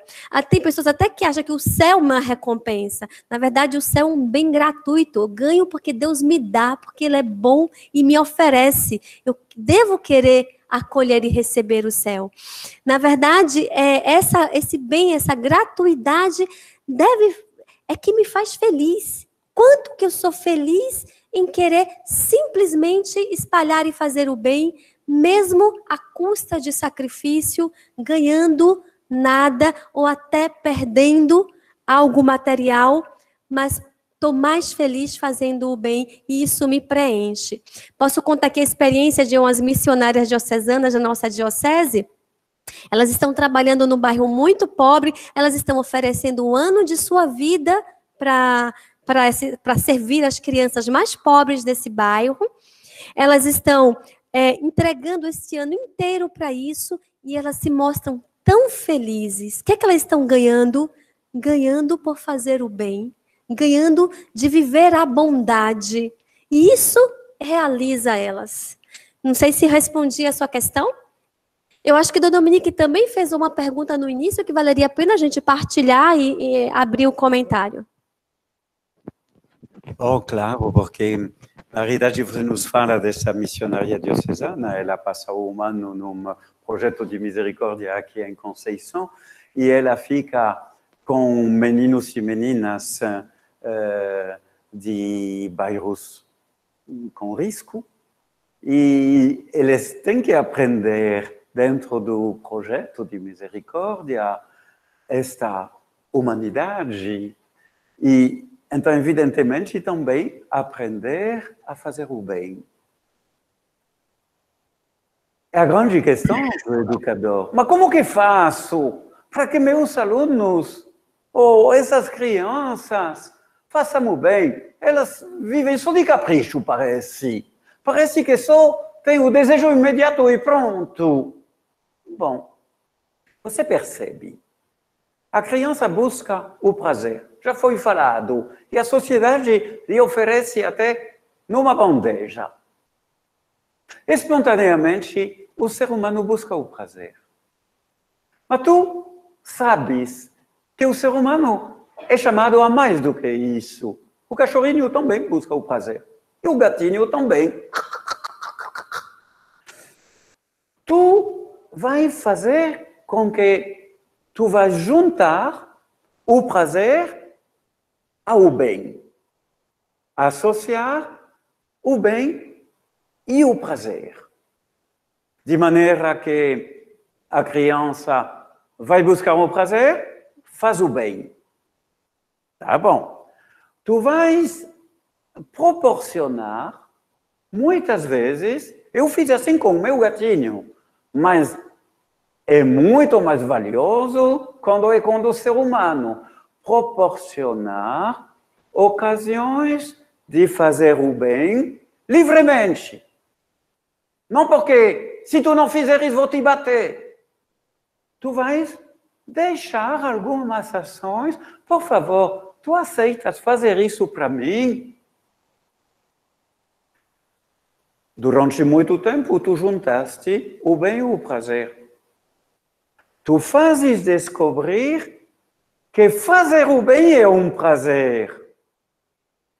[SPEAKER 3] tem pessoas até que acham que o céu é uma recompensa. Na verdade, o céu é um bem gratuito. Eu ganho porque Deus me dá, porque Ele é bom e me oferece. Eu devo querer acolher e receber o céu. Na verdade, esse bem, essa gratuidade é que me faz feliz. Quanto que eu sou feliz em querer simplesmente espalhar e fazer o bem, mesmo à custa de sacrifício, ganhando nada ou até perdendo algo material, mas estou mais feliz fazendo o bem e isso me preenche. Posso contar aqui a experiência de umas missionárias diocesanas da nossa diocese? Elas estão trabalhando num bairro muito pobre, elas estão oferecendo um ano de sua vida para servir as crianças mais pobres desse bairro. Elas estão entregando esse ano inteiro para isso e elas se mostram tão felizes. O que é que elas estão ganhando? Ganhando por fazer o bem, ganhando de viver a bondade. E isso realiza elas. Não sei se respondi a sua questão. Eu acho que a Dona Dominique também fez uma pergunta no início que valeria a pena a gente partilhar e abrir o comentário.
[SPEAKER 2] Oh, claro, porque na realidade você nos fala dessa missionária diocesana, ela passa um ano num projeto de misericórdia aqui em Conceição e ela fica com meninos e meninas de bairros com risco e eles têm que aprender dentro do projeto de misericórdia esta humanidade e então, evidentemente, também aprender a fazer o bem. É a grande questão do educador. Mas como que faço para que meus alunos, ou essas crianças, façam o bem? Elas vivem só de capricho, parece. Parece que só tem o desejo imediato e pronto. Bom, você percebe. A criança busca o prazer. Já foi falado. E a sociedade lhe oferece até numa bandeja. Espontaneamente, o ser humano busca o prazer. Mas tu sabes que o ser humano é chamado a mais do que isso. O cachorrinho também busca o prazer. E o gatinho também. Tu vai fazer com que tu vais juntar o prazer ao bem. Associar o bem e o prazer. De maneira que a criança vai buscar o prazer, faz o bem. Tá bom. Tu vais proporcionar, muitas vezes, eu fiz assim com o meu gatinho, mas é muito mais valioso quando é com o ser humano. Proporcionar ocasiões de fazer o bem livremente. Não porque, se tu não fizeres, vou te bater. Tu vais deixar algumas ações. Por favor, tu aceitas fazer isso para mim? Durante muito tempo, tu juntaste o bem e o prazer. Tu fazes descobrir que fazer o bem é um prazer.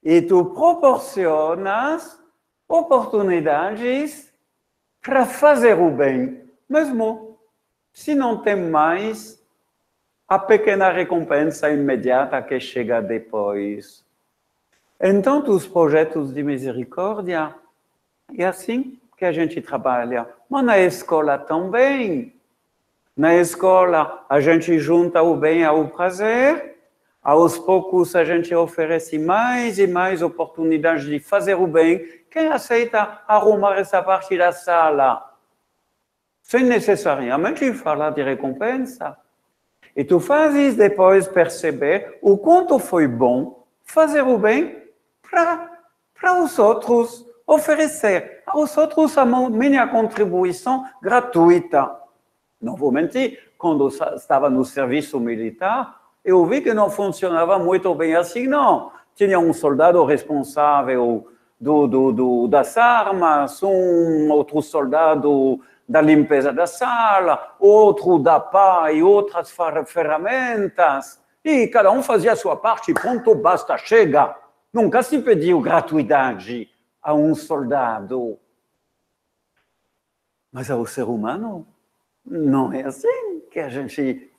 [SPEAKER 2] E tu proporcionas oportunidades para fazer o bem, mesmo se não tem mais a pequena recompensa imediata que chega depois. Então, os projetos de misericórdia, é assim que a gente trabalha. Mas na escola também. Na escola, a gente junta o bem ao prazer, aos poucos a gente oferece mais e mais oportunidades de fazer o bem. Quem aceita arrumar essa parte da sala? sem necessariamente falar de recompensa. E tu fazes depois perceber o quanto foi bom fazer o bem para os outros, oferecer aos outros a minha contribuição gratuita. Não vou mentir, quando estava no serviço militar, eu vi que não funcionava muito bem assim, não. Tinha um soldado responsável das armas, um outro soldado da limpeza da sala, outro da pá e outras ferramentas, e cada um fazia a sua parte, pronto, basta, chega. Nunca se pediu gratuidade a um soldado. Mas ao ser humano, não é assim que a gente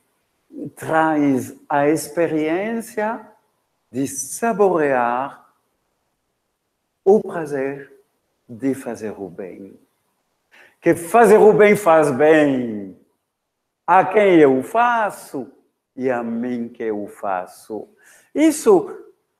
[SPEAKER 2] traz a experiência de saborear o prazer de fazer o bem. Que fazer o bem faz bem a quem eu faço e a mim que eu faço. Isso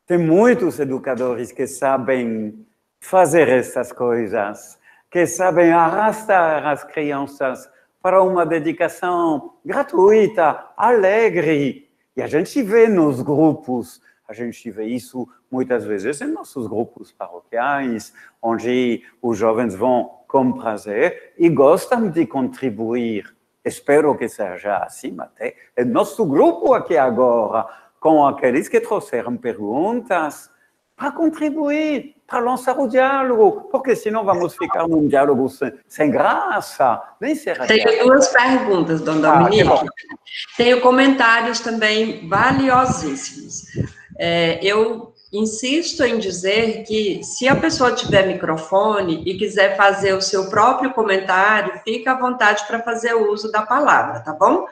[SPEAKER 2] tem muitos educadores que sabem fazer essas coisas, que sabem arrastar as crianças para uma dedicação gratuita, alegre. E a gente vê nos grupos, a gente vê isso muitas vezes em nossos grupos paroquiais, onde os jovens vão com prazer e gostam de contribuir. Espero que seja assim até em nosso grupo aqui agora, com aqueles que trouxeram perguntas, para contribuir, para lançar o diálogo, porque senão vamos ficar num diálogo sem graça, nem será.
[SPEAKER 1] Tenho duas perguntas, Dona Dominique. Tenho comentários também valiosíssimos. Eu insisto em dizer que, se a pessoa tiver microfone e quiser fazer o seu próprio comentário, fica à vontade para fazer o uso da palavra, tá bom?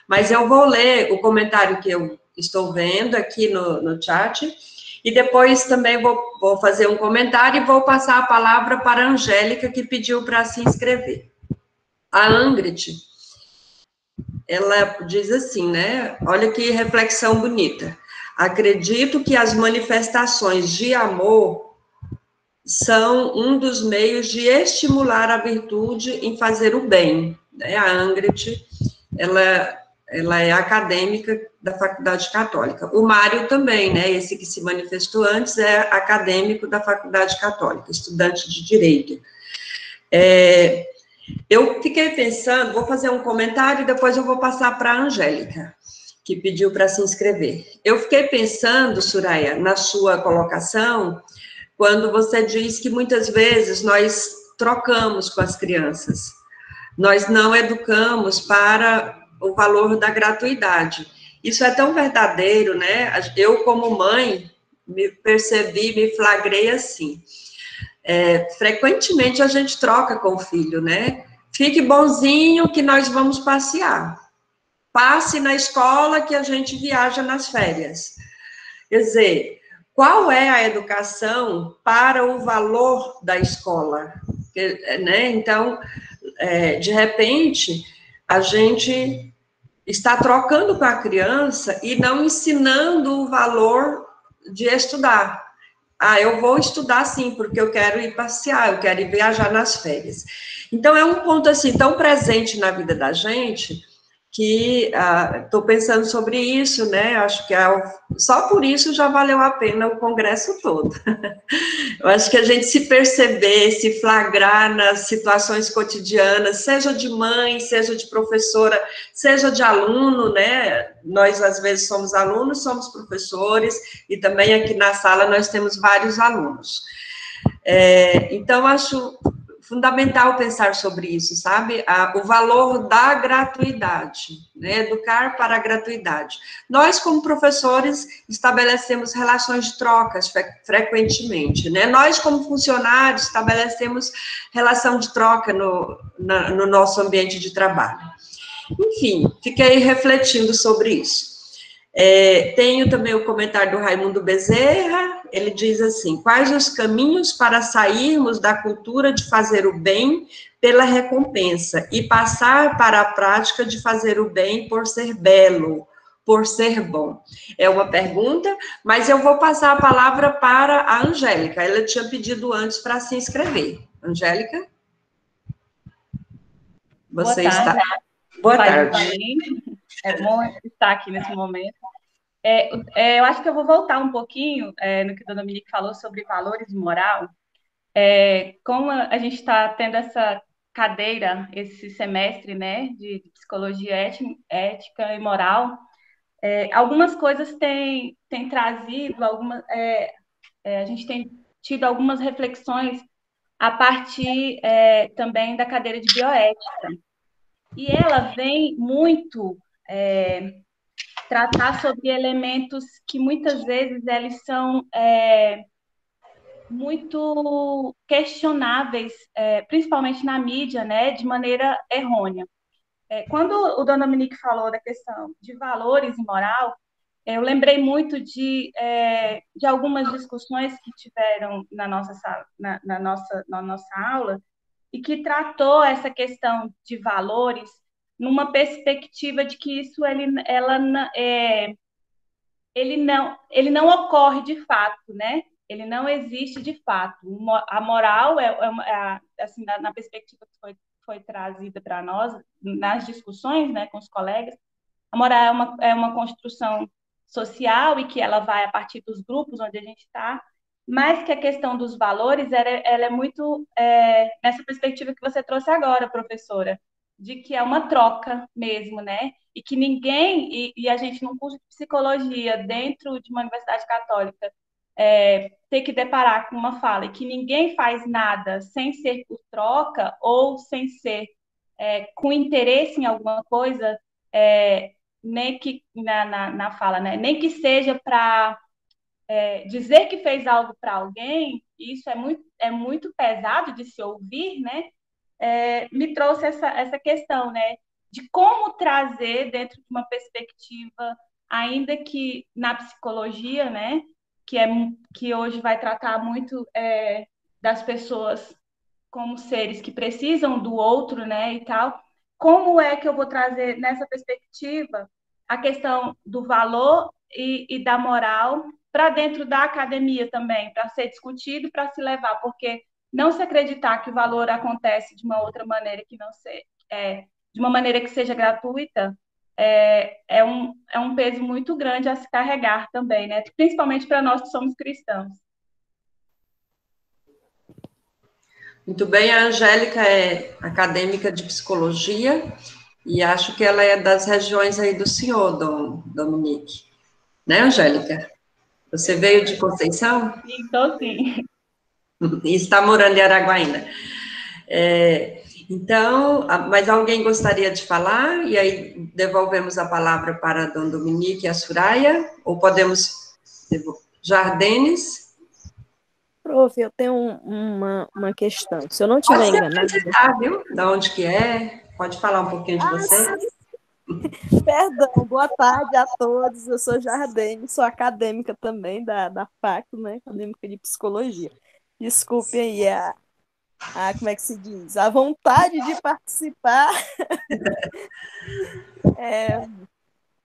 [SPEAKER 1] Mas eu vou ler o comentário que eu estou vendo aqui no chat, e depois também vou fazer um comentário e vou passar a palavra para a Angélica, que pediu para se inscrever. A Angrid, ela diz assim, né? Olha que reflexão bonita. Acredito que as manifestações de amor são um dos meios de estimular a virtude em fazer o bem. A Angrid, ela é acadêmica da Faculdade Católica. O Mário também, né? Esse que se manifestou antes é acadêmico da Faculdade Católica, estudante de Direito. Eu fiquei pensando, vou fazer um comentário e depois eu vou passar para a Angélica, que pediu para se inscrever. Eu fiquei pensando, Soraya, na sua colocação, quando você diz que muitas vezes nós trocamos com as crianças, nós não educamos para o valor da gratuidade. Isso é tão verdadeiro, né? Eu, como mãe, me flagrei assim. Frequentemente a gente troca com o filho, né? Fique bonzinho que nós vamos passear. Passe na escola que a gente viaja nas férias. Quer dizer, qual é a educação para o valor da escola? Né? Então, de repente, a gente está trocando com a criança e não ensinando o valor de estudar. Eu vou estudar sim, porque eu quero ir passear, eu quero ir viajar nas férias. Então, é um ponto assim tão presente na vida da gente, que estou pensando sobre isso, né? Acho que só por isso já valeu a pena o congresso todo. Eu acho que a gente se perceber, se flagrar nas situações cotidianas, seja de mãe, seja de professora, seja de aluno, né? Nós, às vezes, somos alunos, somos professores, e também aqui na sala nós temos vários alunos. Então, acho fundamental pensar sobre isso, sabe? O valor da gratuidade, né? Educar para a gratuidade. Nós, como professores, estabelecemos relações de trocas frequentemente, né? Nós, como funcionários, estabelecemos relação de troca no nosso ambiente de trabalho. Enfim, fiquei refletindo sobre isso. Tenho também o comentário do Raimundo Bezerra. Ele diz assim: quais os caminhos para sairmos da cultura de fazer o bem pela recompensa e passar para a prática de fazer o bem por ser belo, por ser bom? É uma pergunta, mas eu vou passar a palavra para a Angélica. Ela tinha pedido antes para se inscrever. Angélica? Você
[SPEAKER 5] Boa tarde.
[SPEAKER 1] está... Boa tarde.
[SPEAKER 5] É bom estar aqui nesse momento. Eu acho que eu vou voltar um pouquinho no que a dona Dominique falou sobre valores e moral. Como a gente está tendo essa cadeira, esse semestre, né, de psicologia ética e moral, algumas coisas têm trazido, a gente tem tido algumas reflexões a partir também da cadeira de bioética. E ela vem muito tratar sobre elementos que muitas vezes eles são muito questionáveis, principalmente na mídia, né, de maneira errônea. Quando o Dona Dominique falou da questão de valores e moral, eu lembrei muito de algumas discussões que tiveram na nossa sala, na nossa aula, e que tratou essa questão de valores numa perspectiva de que isso ele não ocorre de fato, né? Ele não existe de fato. A moral assim, na perspectiva que foi trazida para nós nas discussões, né, com os colegas, a moral é uma construção social e que ela vai a partir dos grupos onde a gente está, mas que a questão dos valores ela é muito nessa perspectiva que você trouxe agora, professora, de que é uma troca mesmo, né? E que ninguém, e a gente num curso de psicologia dentro de uma universidade católica ter que deparar com uma fala e que ninguém faz nada sem ser por troca ou sem ser com interesse em alguma coisa, nem que na fala, né? Nem que seja para dizer que fez algo para alguém, isso é muito pesado de se ouvir, né? Me trouxe essa questão, né? De como trazer dentro de uma perspectiva, ainda que na psicologia, né? Que hoje vai tratar muito das pessoas como seres que precisam do outro, né? E tal. Como é que eu vou trazer nessa perspectiva a questão do valor e da moral para dentro da academia também, para ser discutido, para se levar, porque não se acreditar que o valor acontece de uma outra maneira que não seja, de uma maneira que seja gratuita, é um peso muito grande a se carregar também, né? Principalmente para nós que somos cristãos.
[SPEAKER 1] Muito bem, a Angélica é acadêmica de psicologia e acho que ela é das regiões aí do senhor, Dominique. Né, Angélica? Você veio de Conceição?
[SPEAKER 5] Sim, estou sim.
[SPEAKER 1] E está morando em Araguaína. Então, mas alguém gostaria de falar? E aí devolvemos a palavra para a Dona Dominique e a Soraya? Ou podemos... Jardenes?
[SPEAKER 6] Prof, eu tenho uma questão. Se eu não estiver enganada...
[SPEAKER 1] Pode se apresentar, viu? De onde que é? Pode falar um pouquinho de você?
[SPEAKER 6] Perdão, boa tarde a todos. Eu sou Jardene, sou acadêmica também da FAC, né? Acadêmica de Psicologia. Desculpe aí como é que se diz? A vontade de participar.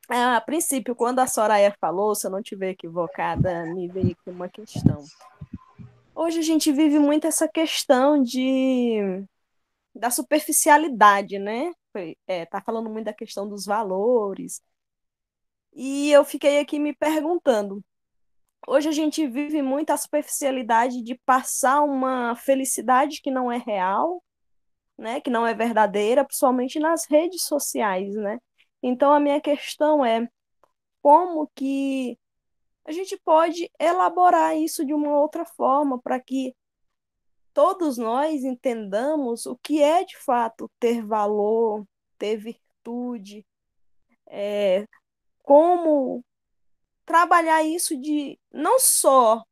[SPEAKER 6] A princípio, quando a Soraya falou, se eu não estiver equivocada, me veio aqui uma questão. Hoje a gente vive muito essa questão da superficialidade, né? Tá falando muito da questão dos valores. E eu fiquei aqui me perguntando, hoje a gente vive muito a superficialidade de passar uma felicidade que não é real, né? Que não é verdadeira, principalmente nas redes sociais, né? Então a minha questão é como que a gente pode elaborar isso de uma outra forma para que todos nós entendamos o que é de fato ter valor, ter virtude, como trabalhar isso de não só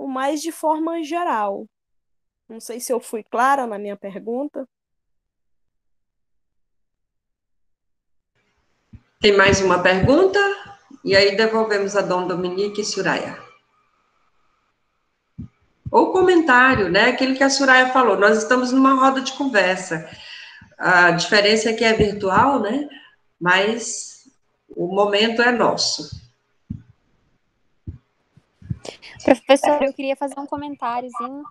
[SPEAKER 6] mas de forma geral. Não sei se eu fui clara na minha pergunta.
[SPEAKER 1] Tem mais uma pergunta? E aí devolvemos a Dona Dominique e Soraya. Ou comentário, né? Aquilo que a Soraya falou. Nós estamos numa roda de conversa. A diferença é que é virtual, né? Mas o momento é nosso.
[SPEAKER 7] Professor, eu queria fazer um comentáriozinho.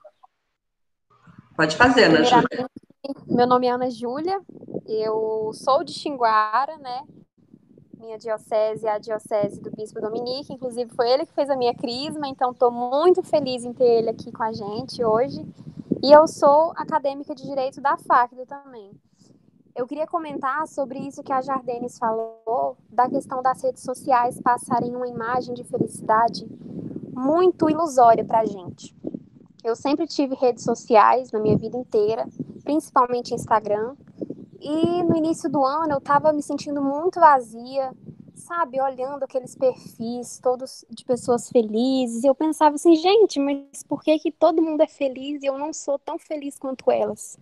[SPEAKER 1] Pode fazer, Ana Júlia.
[SPEAKER 3] Primeiramente, meu nome é Ana Júlia, eu sou de Xinguara, né? Minha diocese é a diocese do Bispo Dominique, inclusive foi ele que fez a minha crisma, então estou muito feliz em ter ele aqui com a gente hoje. E eu sou acadêmica de Direito da FACD também. Eu queria comentar sobre isso que a Jardenes falou, da questão das redes sociais passarem uma imagem de felicidade muito ilusória para a gente. Eu sempre tive redes sociais na minha vida inteira, principalmente Instagram, e no início do ano eu estava me sentindo muito vazia, sabe, olhando aqueles perfis todos de pessoas felizes, e eu pensava assim, gente, mas por que que todo mundo é feliz e eu não sou tão feliz quanto elas?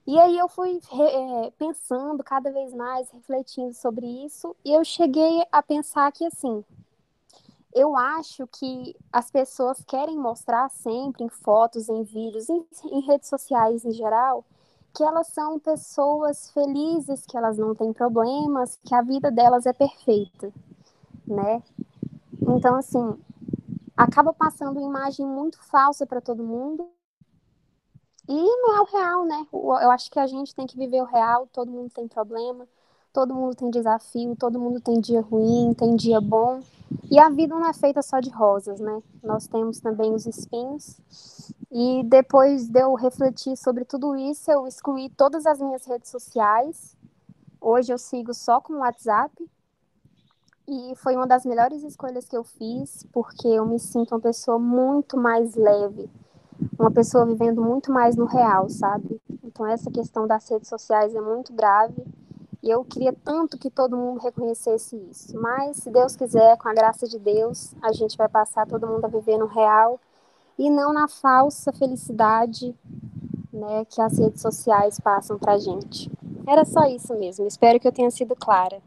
[SPEAKER 3] E aí eu fui pensando cada vez mais, refletindo sobre isso, e eu cheguei a pensar que, assim, eu acho que as pessoas querem mostrar sempre em fotos, em vídeos, em redes sociais em geral, que elas são pessoas felizes, que elas não têm problemas, que a vida delas é perfeita, né? Então, assim, acaba passando uma imagem muito falsa para todo mundo e não é o real, né? Eu acho que a gente tem que viver o real, todo mundo tem problema, todo mundo tem desafio, todo mundo tem dia ruim, tem dia bom. E a vida não é feita só de rosas, né? Nós temos também os espinhos. E depois de eu refletir sobre tudo isso, eu excluí todas as minhas redes sociais. Hoje eu sigo só com o WhatsApp. E foi uma das melhores escolhas que eu fiz, porque eu me sinto uma pessoa muito mais leve, uma pessoa vivendo muito mais no real, sabe? Então essa questão das redes sociais é muito grave. E eu queria tanto que todo mundo reconhecesse isso. Mas, se Deus quiser, com a graça de Deus, a gente vai passar todo mundo a viver no real e não na falsa felicidade, né, que as redes sociais passam pra gente. Era só isso mesmo. Espero que eu tenha sido clara.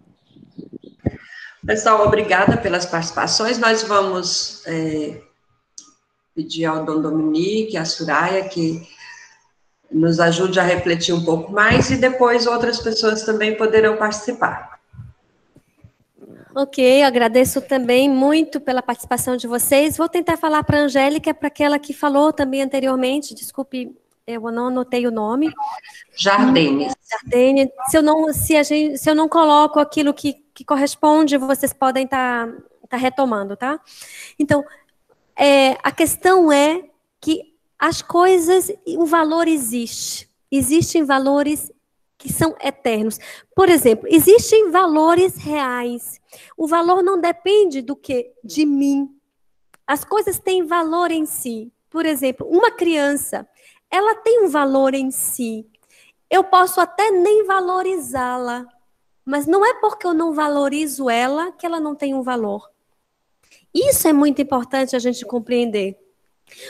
[SPEAKER 1] Pessoal, obrigada pelas participações. Nós vamos pedir ao Dom Dominique, à Soraya, que nos ajude a refletir um pouco mais e depois outras pessoas também poderão participar.
[SPEAKER 3] Ok, agradeço também muito pela participação de vocês. Vou tentar falar para a Angélica, para aquela que falou também anteriormente, desculpe, eu não anotei o nome.
[SPEAKER 1] Jardenes.
[SPEAKER 3] Jardene, se eu não coloco aquilo que corresponde, vocês podem estar retomando, tá? Então, a questão é que as coisas, o valor existe. Existem valores que são eternos. Por exemplo, existem valores reais. O valor não depende do quê? De mim. As coisas têm valor em si. Por exemplo, uma criança, ela tem um valor em si. Eu posso até nem valorizá-la, mas não é porque eu não valorizo ela que ela não tem um valor. Isso é muito importante a gente compreender.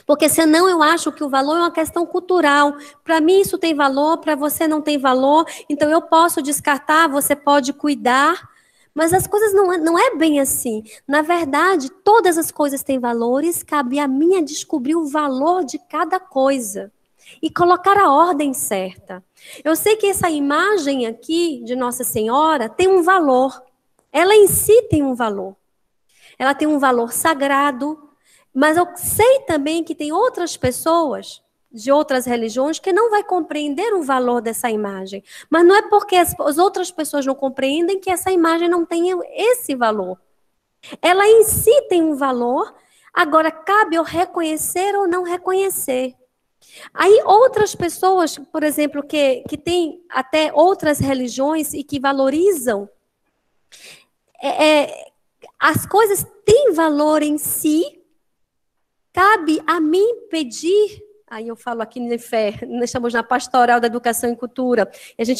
[SPEAKER 3] Porque senão eu acho que o valor é uma questão cultural. Para mim isso tem valor, para você não tem valor, então eu posso descartar, você pode cuidar, mas as coisas não é bem assim. Na verdade, todas as coisas têm valores, cabe a mim descobrir o valor de cada coisa e colocar a ordem certa. Eu sei que essa imagem aqui de Nossa Senhora tem um valor, ela em si tem um valor. Ela tem um valor sagrado, mas eu sei também que tem outras pessoas de outras religiões que não vai compreender o valor dessa imagem. Mas não é porque as outras pessoas não compreendem que essa imagem não tem esse valor. Ela em si tem um valor, agora cabe eu reconhecer ou não reconhecer. Aí outras pessoas, por exemplo, que têm até outras religiões e que valorizam, as coisas têm valor em si. Cabe a mim pedir, aí eu falo aqui na fé, nós estamos na pastoral da educação e cultura,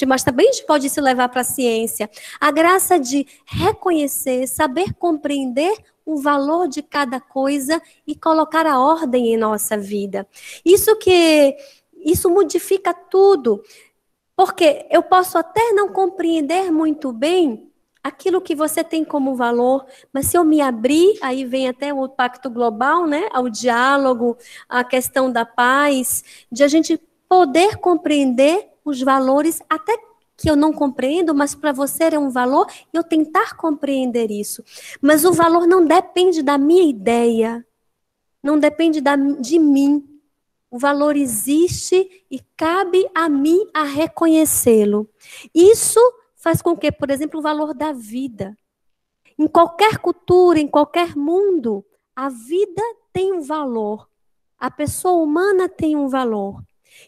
[SPEAKER 3] mas também a gente pode se levar para a ciência, a graça de reconhecer, saber compreender o valor de cada coisa e colocar a ordem em nossa vida. Isso modifica tudo, porque eu posso até não compreender muito bem aquilo que você tem como valor, mas se eu me abrir, aí vem até o pacto global, né? O diálogo, a questão da paz, de a gente poder compreender os valores, até que eu não compreendo, mas para você é um valor, eu tentar compreender isso. Mas o valor não depende da minha ideia, não depende de mim. O valor existe e cabe a mim a reconhecê-lo. Isso faz com que, por exemplo, o valor da vida. Em qualquer cultura, em qualquer mundo, a vida tem um valor. A pessoa humana tem um valor.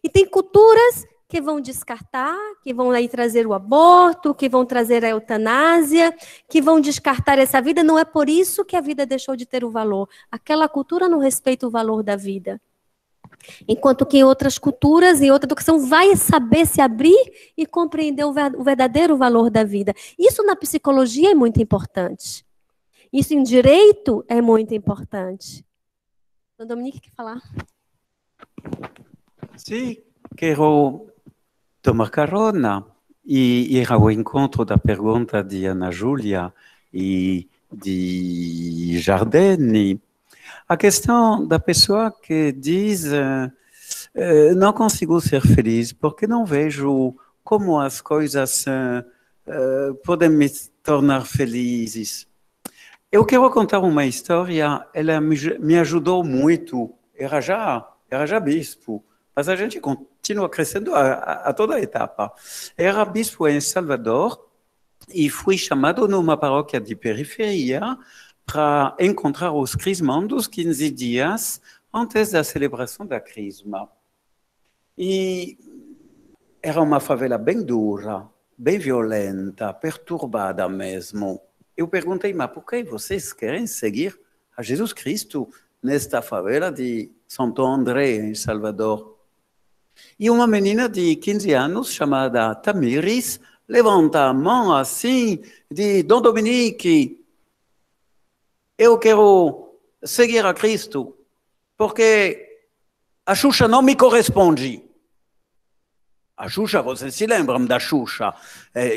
[SPEAKER 3] E tem culturas que vão descartar, que vão aí trazer o aborto, que vão trazer a eutanásia, que vão descartar essa vida. Não é por isso que a vida deixou de ter o valor. Aquela cultura não respeita o valor da vida. Enquanto que em outras culturas, em outra educação, vai saber se abrir e compreender o verdadeiro valor da vida. Isso na psicologia é muito importante. Isso em direito é muito importante. Então, Dominique, quer falar?
[SPEAKER 2] Sim, quero tomar carona e ir ao encontro da pergunta de Ana Júlia e de Jardine. A questão da pessoa que diz não consigo ser feliz porque não vejo como as coisas podem me tornar felizes. Eu quero contar uma história, ela me ajudou muito, era já bispo, mas a gente continua crescendo a toda etapa. Era bispo em Salvador e fui chamado numa paróquia de periferia para encontrar os crismandos 15 dias antes da celebração da crisma. E era uma favela bem dura, bem violenta, perturbada mesmo. Eu perguntei, mas por que vocês querem seguir a Jesus Cristo nesta favela de Santo André, em Salvador? E uma menina de 15 anos, chamada Tamiris, levanta a mão assim, diz, Dom Dominique, eu quero seguir a Cristo, porque a Xuxa não me corresponde. A Xuxa, vocês se lembram da Xuxa?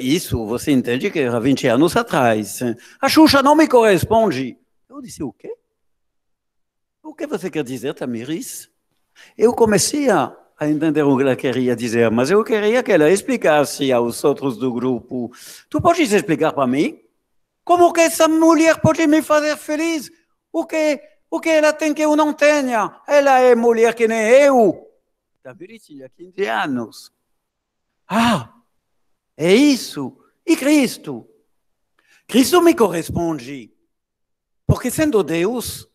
[SPEAKER 2] Isso, você entende que era 20 anos atrás. A Xuxa não me corresponde. Eu disse, o quê? O que você quer dizer, Tamiris? Eu comecei a entender o que ela queria dizer, mas eu queria que ela explicasse aos outros do grupo. Tu podes explicar para mim? Como que essa mulher pode me fazer feliz? O que ela tem que eu não tenha? Ela é mulher que nem eu. Tamiris tinha 15 anos. Ah, é isso. E Cristo? Cristo me corresponde. Porque sendo Deus,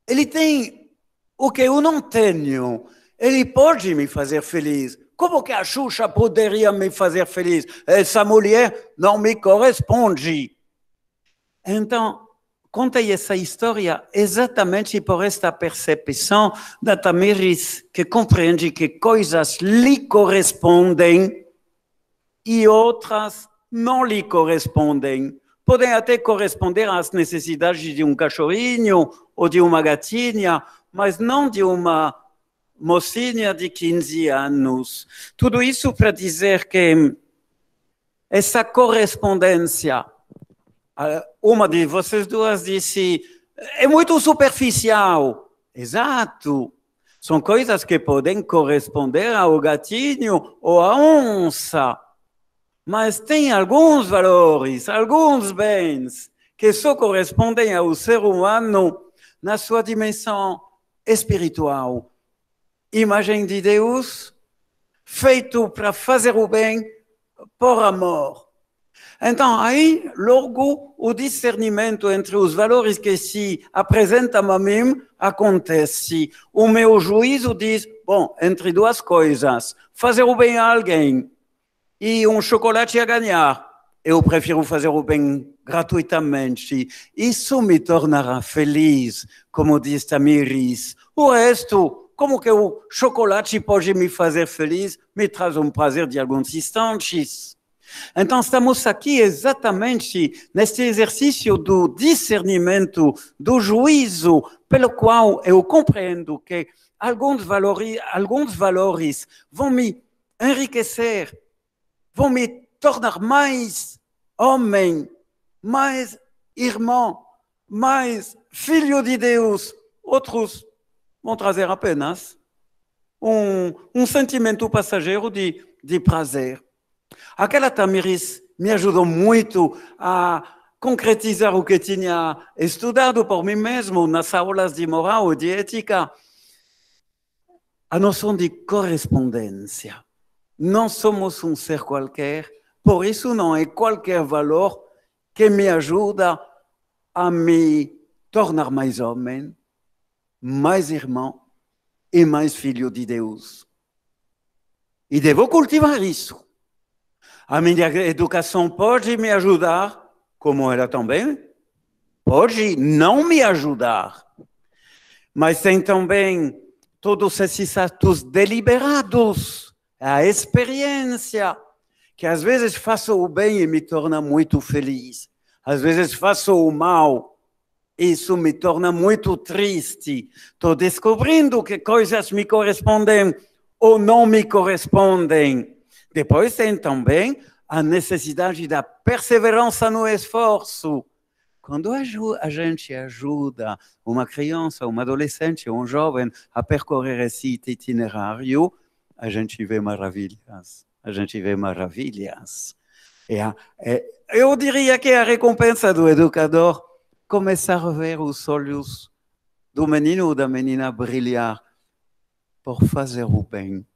[SPEAKER 2] Ele tem o que eu não tenho. Ele pode me fazer feliz. Como que a Xuxa poderia me fazer feliz? Essa mulher não me corresponde. Então, contei essa história exatamente por esta percepção da Tamiris, que compreende que coisas lhe correspondem e outras não lhe correspondem. Podem até corresponder às necessidades de um cachorrinho ou de uma gatinha, mas não de uma mocinha de 15 anos. Tudo isso para dizer que essa correspondência, uma de vocês duas disse, é muito superficial. Exato. São coisas que podem corresponder ao gatinho ou à onça. Mas tem alguns valores, alguns bens, que só correspondem ao ser humano na sua dimensão espiritual. Imagem de Deus, feito para fazer o bem por amor. Então, aí, logo, o discernimento entre os valores que se apresentam a mim acontece. O meu juízo diz, bom, entre duas coisas, fazer o bem a alguém e um chocolate a ganhar, eu prefiro fazer o bem gratuitamente. Isso me tornará feliz, como diz Tamiris. O resto, como que o chocolate pode me fazer feliz, me traz um prazer de alguns instantes. Então, estamos aqui exatamente neste exercício do discernimento, do juízo, pelo qual eu compreendo que alguns valores vão me enriquecer, vão me tornar mais homem, mais irmão, mais filho de Deus. Outros vão trazer apenas um sentimento passageiro de prazer. Aquela Tamiris me ajudou muito a concretizar o que tinha estudado por mim mesmo nas aulas de moral e de ética. a noção de correspondência. Não somos um ser qualquer, por isso não é qualquer valor que me ajuda a me tornar mais homem, mais irmão e mais filho de Deus. E devo cultivar isso. A minha educação pode me ajudar, como ela também pode não me ajudar. Mas tem também todos esses atos deliberados, a experiência, que às vezes faço o bem e me torna muito feliz. Às vezes faço o mal, isso me torna muito triste. Estou descobrindo que coisas me correspondem ou não me correspondem. Depois tem também a necessidade da perseverança no esforço. Quando a gente ajuda uma criança, um adolescente, um jovem a percorrer esse itinerário, a gente vê maravilhas. A gente vê maravilhas. Eu diria que a recompensa do educador começar a ver os olhos do menino ou da menina brilhar por fazer o bem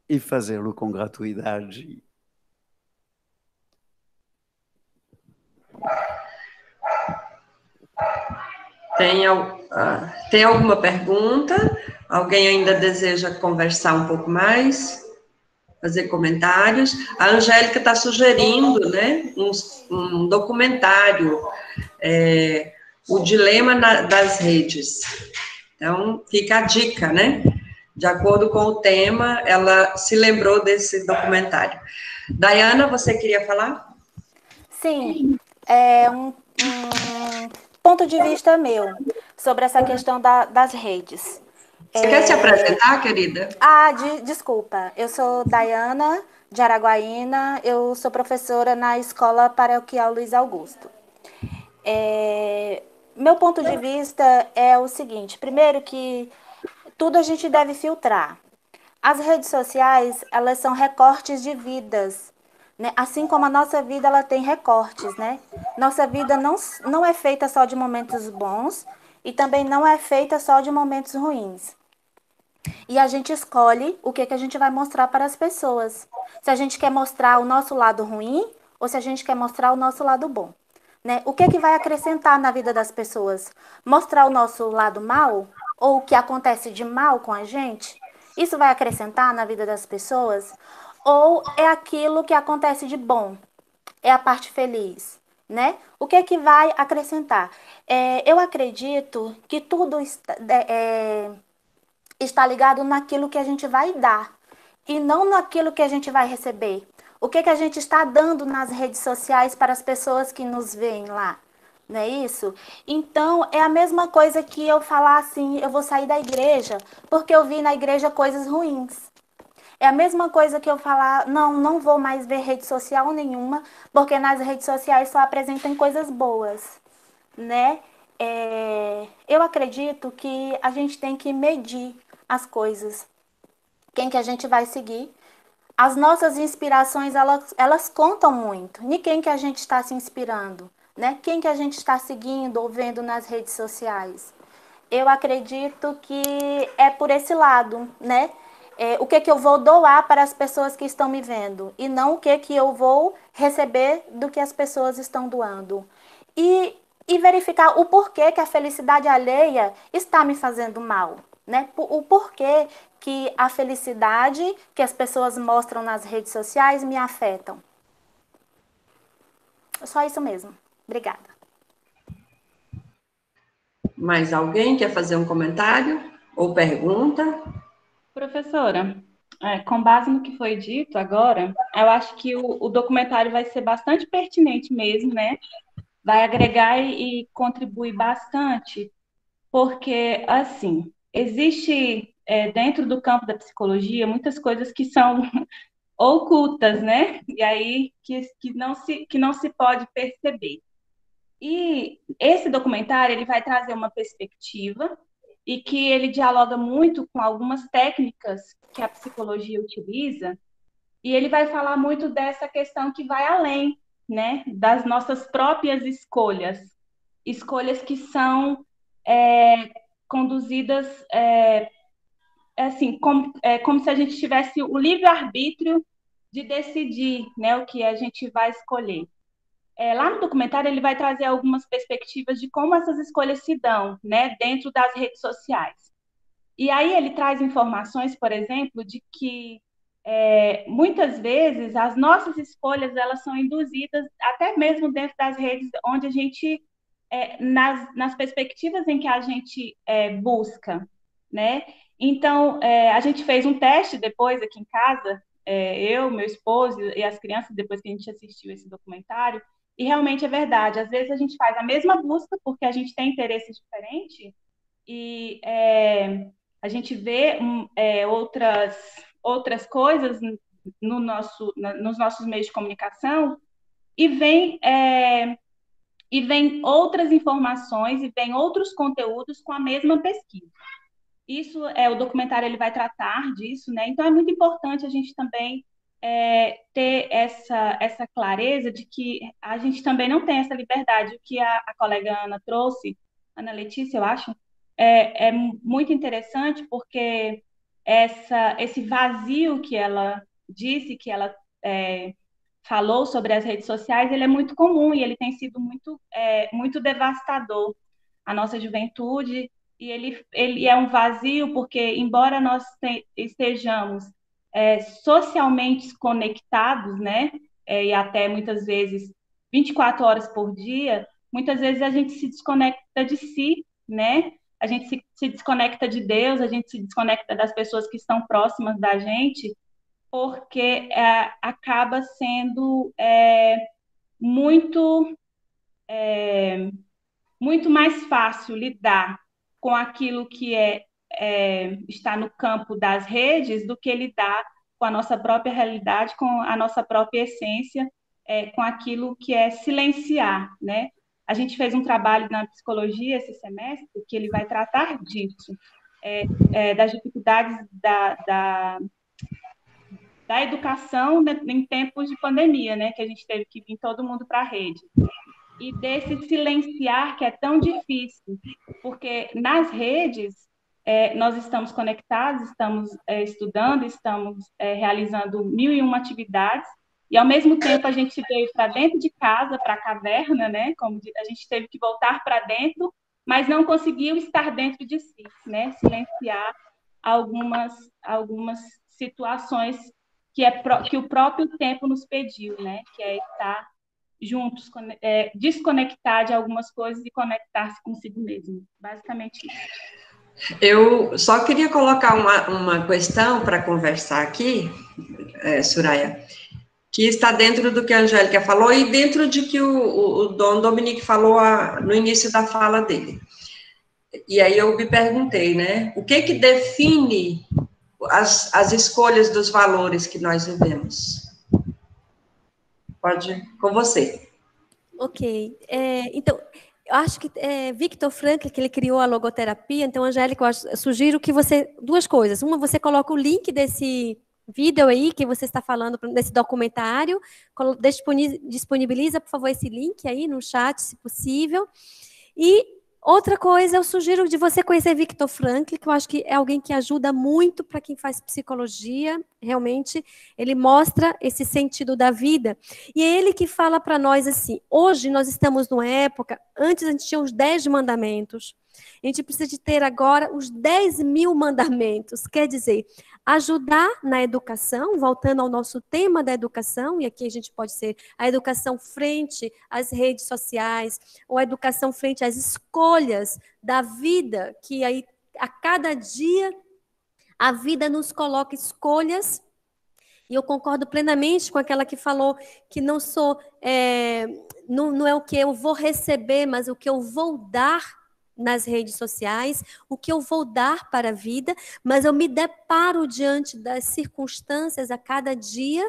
[SPEAKER 2] e fazê-lo com gratuidade.
[SPEAKER 1] Tem alguma pergunta? Alguém ainda deseja conversar um pouco mais? Fazer comentários? A Angélica está sugerindo, né, um documentário, O Dilema das Redes. Então, fica a dica, né? De acordo com o tema, ela se lembrou desse documentário. Dayana, você queria falar?
[SPEAKER 7] Sim, é um ponto de vista meu sobre essa questão das redes.
[SPEAKER 1] Você quer se apresentar, querida?
[SPEAKER 7] Desculpa, eu sou Dayana, de Araguaína, eu sou professora na Escola Paroquial Luiz Augusto. Meu ponto de vista é o seguinte: primeiro que tudo a gente deve filtrar. As redes sociais, elas são recortes de vidas, né? Assim como a nossa vida, ela tem recortes, né? Nossa vida não é feita só de momentos bons e também não é feita só de momentos ruins. E a gente escolhe o que a gente vai mostrar para as pessoas. Se a gente quer mostrar o nosso lado ruim ou se a gente quer mostrar o nosso lado bom, né? O que vai acrescentar na vida das pessoas? Mostrar o nosso lado mal ou o que acontece de mal com a gente? Isso vai acrescentar na vida das pessoas? Ou é aquilo que acontece de bom? É a parte feliz, né? O que vai acrescentar? Eu acredito que tudo está ligado naquilo que a gente vai dar e não naquilo que a gente vai receber. O que a gente está dando nas redes sociais para as pessoas que nos veem lá, não é isso? Então, é a mesma coisa que eu falar assim, eu vou sair da igreja porque eu vi na igreja coisas ruins. É a mesma coisa que eu falar, não vou mais ver rede social nenhuma, porque nas redes sociais só apresentam coisas boas, né? Eu acredito que a gente tem que medir as coisas. Quem que a gente vai seguir? As nossas inspirações, elas contam muito. Em quem que a gente está se inspirando, né? Quem que a gente está seguindo ou vendo nas redes sociais? Eu acredito que é por esse lado, né? O que eu vou doar para as pessoas que estão me vendo e não o que eu vou receber do que as pessoas estão doando. E verificar o porquê que a felicidade alheia está me fazendo mal, né? O porquê que a felicidade que as pessoas mostram nas redes sociais me afetam. Só isso mesmo. Obrigada.
[SPEAKER 1] Mais alguém quer fazer um comentário ou pergunta?
[SPEAKER 5] Professora, com base no que foi dito agora, eu acho que o documentário vai ser bastante pertinente mesmo, né? Vai agregar e contribuir bastante, porque, assim, existe dentro do campo da psicologia muitas coisas que são ocultas, né? E aí que não se pode perceber. E esse documentário ele vai trazer uma perspectiva e que ele dialoga muito com algumas técnicas que a psicologia utiliza, e ele vai falar muito dessa questão que vai além, né, das nossas próprias escolhas que são conduzidas assim, como se a gente tivesse o livre-arbítrio de decidir, né, o que a gente vai escolher. Lá no documentário, ele vai trazer algumas perspectivas de como essas escolhas se dão, né, dentro das redes sociais. E aí ele traz informações, por exemplo, de que muitas vezes as nossas escolhas elas são induzidas até mesmo dentro das redes onde a gente, nas perspectivas em que a gente busca, né? Então, a gente fez um teste depois aqui em casa, eu, meu esposo e as crianças, depois que a gente assistiu esse documentário, e realmente é verdade. Às vezes a gente faz a mesma busca porque a gente tem interesses diferentes e a gente vê outras coisas nos nossos meios de comunicação e vem outras informações e vem outros conteúdos com a mesma pesquisa. Isso o documentário ele vai tratar disso, né? Então é muito importante a gente também ter essa clareza de que a gente também não tem essa liberdade. O que a colega Ana trouxe, Ana Letícia, eu acho, é muito interessante porque esse vazio que ela disse, que ela falou sobre as redes sociais, ele é muito comum e ele tem sido muito devastador à nossa juventude. E ele é um vazio porque, embora nós estejamos socialmente conectados, né, e até muitas vezes 24 horas por dia, muitas vezes a gente se desconecta de si, né? A gente se desconecta de Deus, a gente se desconecta das pessoas que estão próximas da gente, porque acaba sendo muito mais fácil lidar com aquilo que está no campo das redes do que lidar com a nossa própria realidade, com a nossa própria essência, com aquilo que é silenciar, né? A gente fez um trabalho na psicologia esse semestre que ele vai tratar disso, das dificuldades da educação em tempos de pandemia, né? Que a gente teve que vir todo mundo para a rede. E desse silenciar que é tão difícil, porque nas redes nós estamos conectados, estamos estudando, estamos realizando 1001 atividades, e ao mesmo tempo a gente veio para dentro de casa, para a caverna, né? Como a gente teve que voltar para dentro, mas não conseguiu estar dentro de si, né? Silenciar algumas situações que o próprio tempo nos pediu, né? Que é estar juntos, desconectar de algumas coisas e conectar-se consigo mesmo. Basicamente isso.
[SPEAKER 1] Eu só queria colocar uma questão para conversar aqui, Soraya, que está dentro do que a Angélica falou e dentro de que o Dom Dominique falou no início da fala dele. E aí eu me perguntei, né, o que define as escolhas dos valores que nós vivemos? Pode, com você.
[SPEAKER 3] Ok. Então, eu acho que Viktor Frankl, que ele criou a logoterapia, então, Angélica, eu sugiro que duas coisas. Uma, você coloca o link desse vídeo aí, que você está falando, desse documentário, disponibiliza, por favor, esse link aí no chat, se possível. E outra coisa, eu sugiro de você conhecer Viktor Frankl, que eu acho que é alguém que ajuda muito para quem faz psicologia, realmente, ele mostra esse sentido da vida. E é ele que fala para nós assim, hoje nós estamos numa época, antes a gente tinha os 10 mandamentos, a gente precisa de ter agora os 10.000 mandamentos, quer dizer, ajudar na educação, voltando ao nosso tema da educação, e aqui a gente pode ser a educação frente às redes sociais, ou a educação frente às escolhas da vida, que aí a cada dia a vida nos coloca escolhas, e eu concordo plenamente com aquela que falou que não é o que eu vou receber, mas o que eu vou dar nas redes sociais, o que eu vou dar para a vida, mas eu me deparo diante das circunstâncias a cada dia,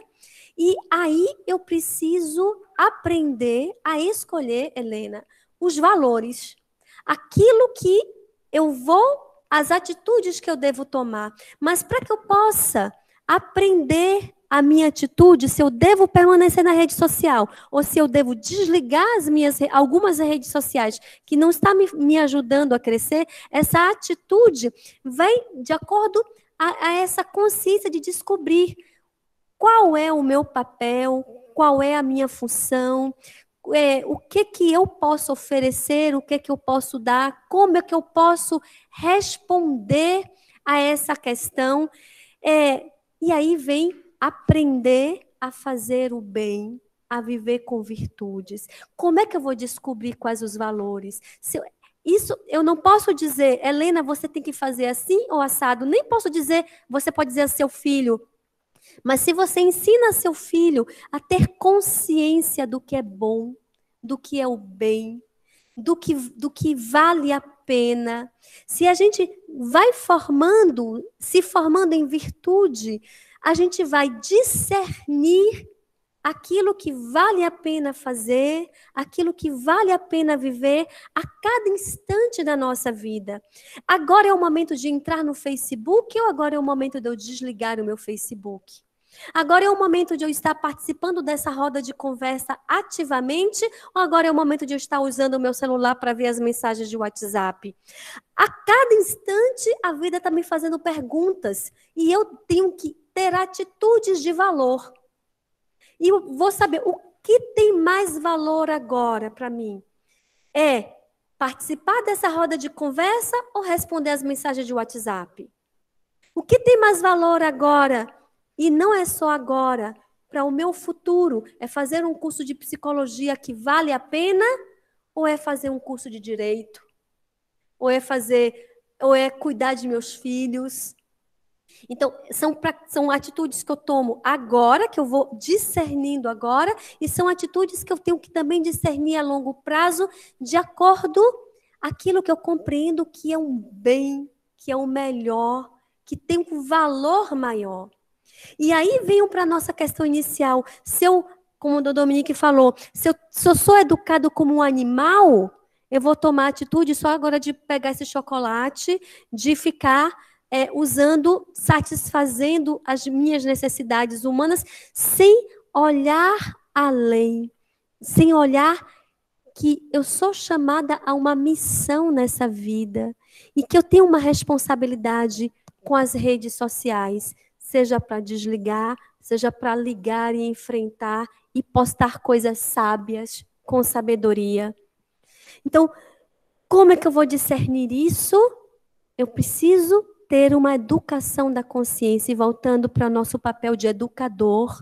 [SPEAKER 3] e aí eu preciso aprender a escolher, Helena, os valores, aquilo que eu as atitudes que eu devo tomar, mas para que eu possa aprender a minha atitude, se eu devo permanecer na rede social, ou se eu devo desligar algumas redes sociais que não estão me ajudando a crescer, essa atitude vem de acordo a essa consciência de descobrir qual é o meu papel, qual é a minha função, o que eu posso oferecer, o que eu posso dar, como é que eu posso responder a essa questão. E aí vem aprender a fazer o bem, a viver com virtudes. Como é que eu vou descobrir quais os valores? Isso eu não posso dizer, Helena, você tem que fazer assim ou assado. Nem posso dizer, você pode dizer a seu filho. Mas se você ensina seu filho a ter consciência do que é bom, do que é o bem, do que vale a pena, se a gente vai se formando em virtude, a gente vai discernir aquilo que vale a pena fazer, aquilo que vale a pena viver a cada instante da nossa vida. Agora é o momento de entrar no Facebook ou agora é o momento de eu desligar o meu Facebook? Agora é o momento de eu estar participando dessa roda de conversa ativamente ou agora é o momento de eu estar usando o meu celular para ver as mensagens de WhatsApp? A cada instante a vida está me fazendo perguntas e eu tenho que ter atitudes de valor. E eu vou saber o que tem mais valor agora para mim. É participar dessa roda de conversa ou responder as mensagens de WhatsApp? O que tem mais valor agora? E não é só agora, para o meu futuro. É fazer um curso de psicologia que vale a pena ou é fazer um curso de direito? Ou é cuidar de meus filhos? Então, são atitudes que eu tomo agora, que eu vou discernindo agora, e são atitudes que eu tenho que também discernir a longo prazo, de acordo com aquilo que eu compreendo que é um bem, que é o melhor, que tem um valor maior. E aí venho para a nossa questão inicial. Como o Dominique falou, se eu sou educado como um animal, eu vou tomar atitude só agora de pegar esse chocolate, de ficar satisfazendo as minhas necessidades humanas, sem olhar além, sem olhar que eu sou chamada a uma missão nessa vida e que eu tenho uma responsabilidade com as redes sociais, seja para desligar, seja para ligar e enfrentar e postar coisas sábias, com sabedoria. Então, como é que eu vou discernir isso? Eu preciso ter uma educação da consciência, e voltando para nosso papel de educador,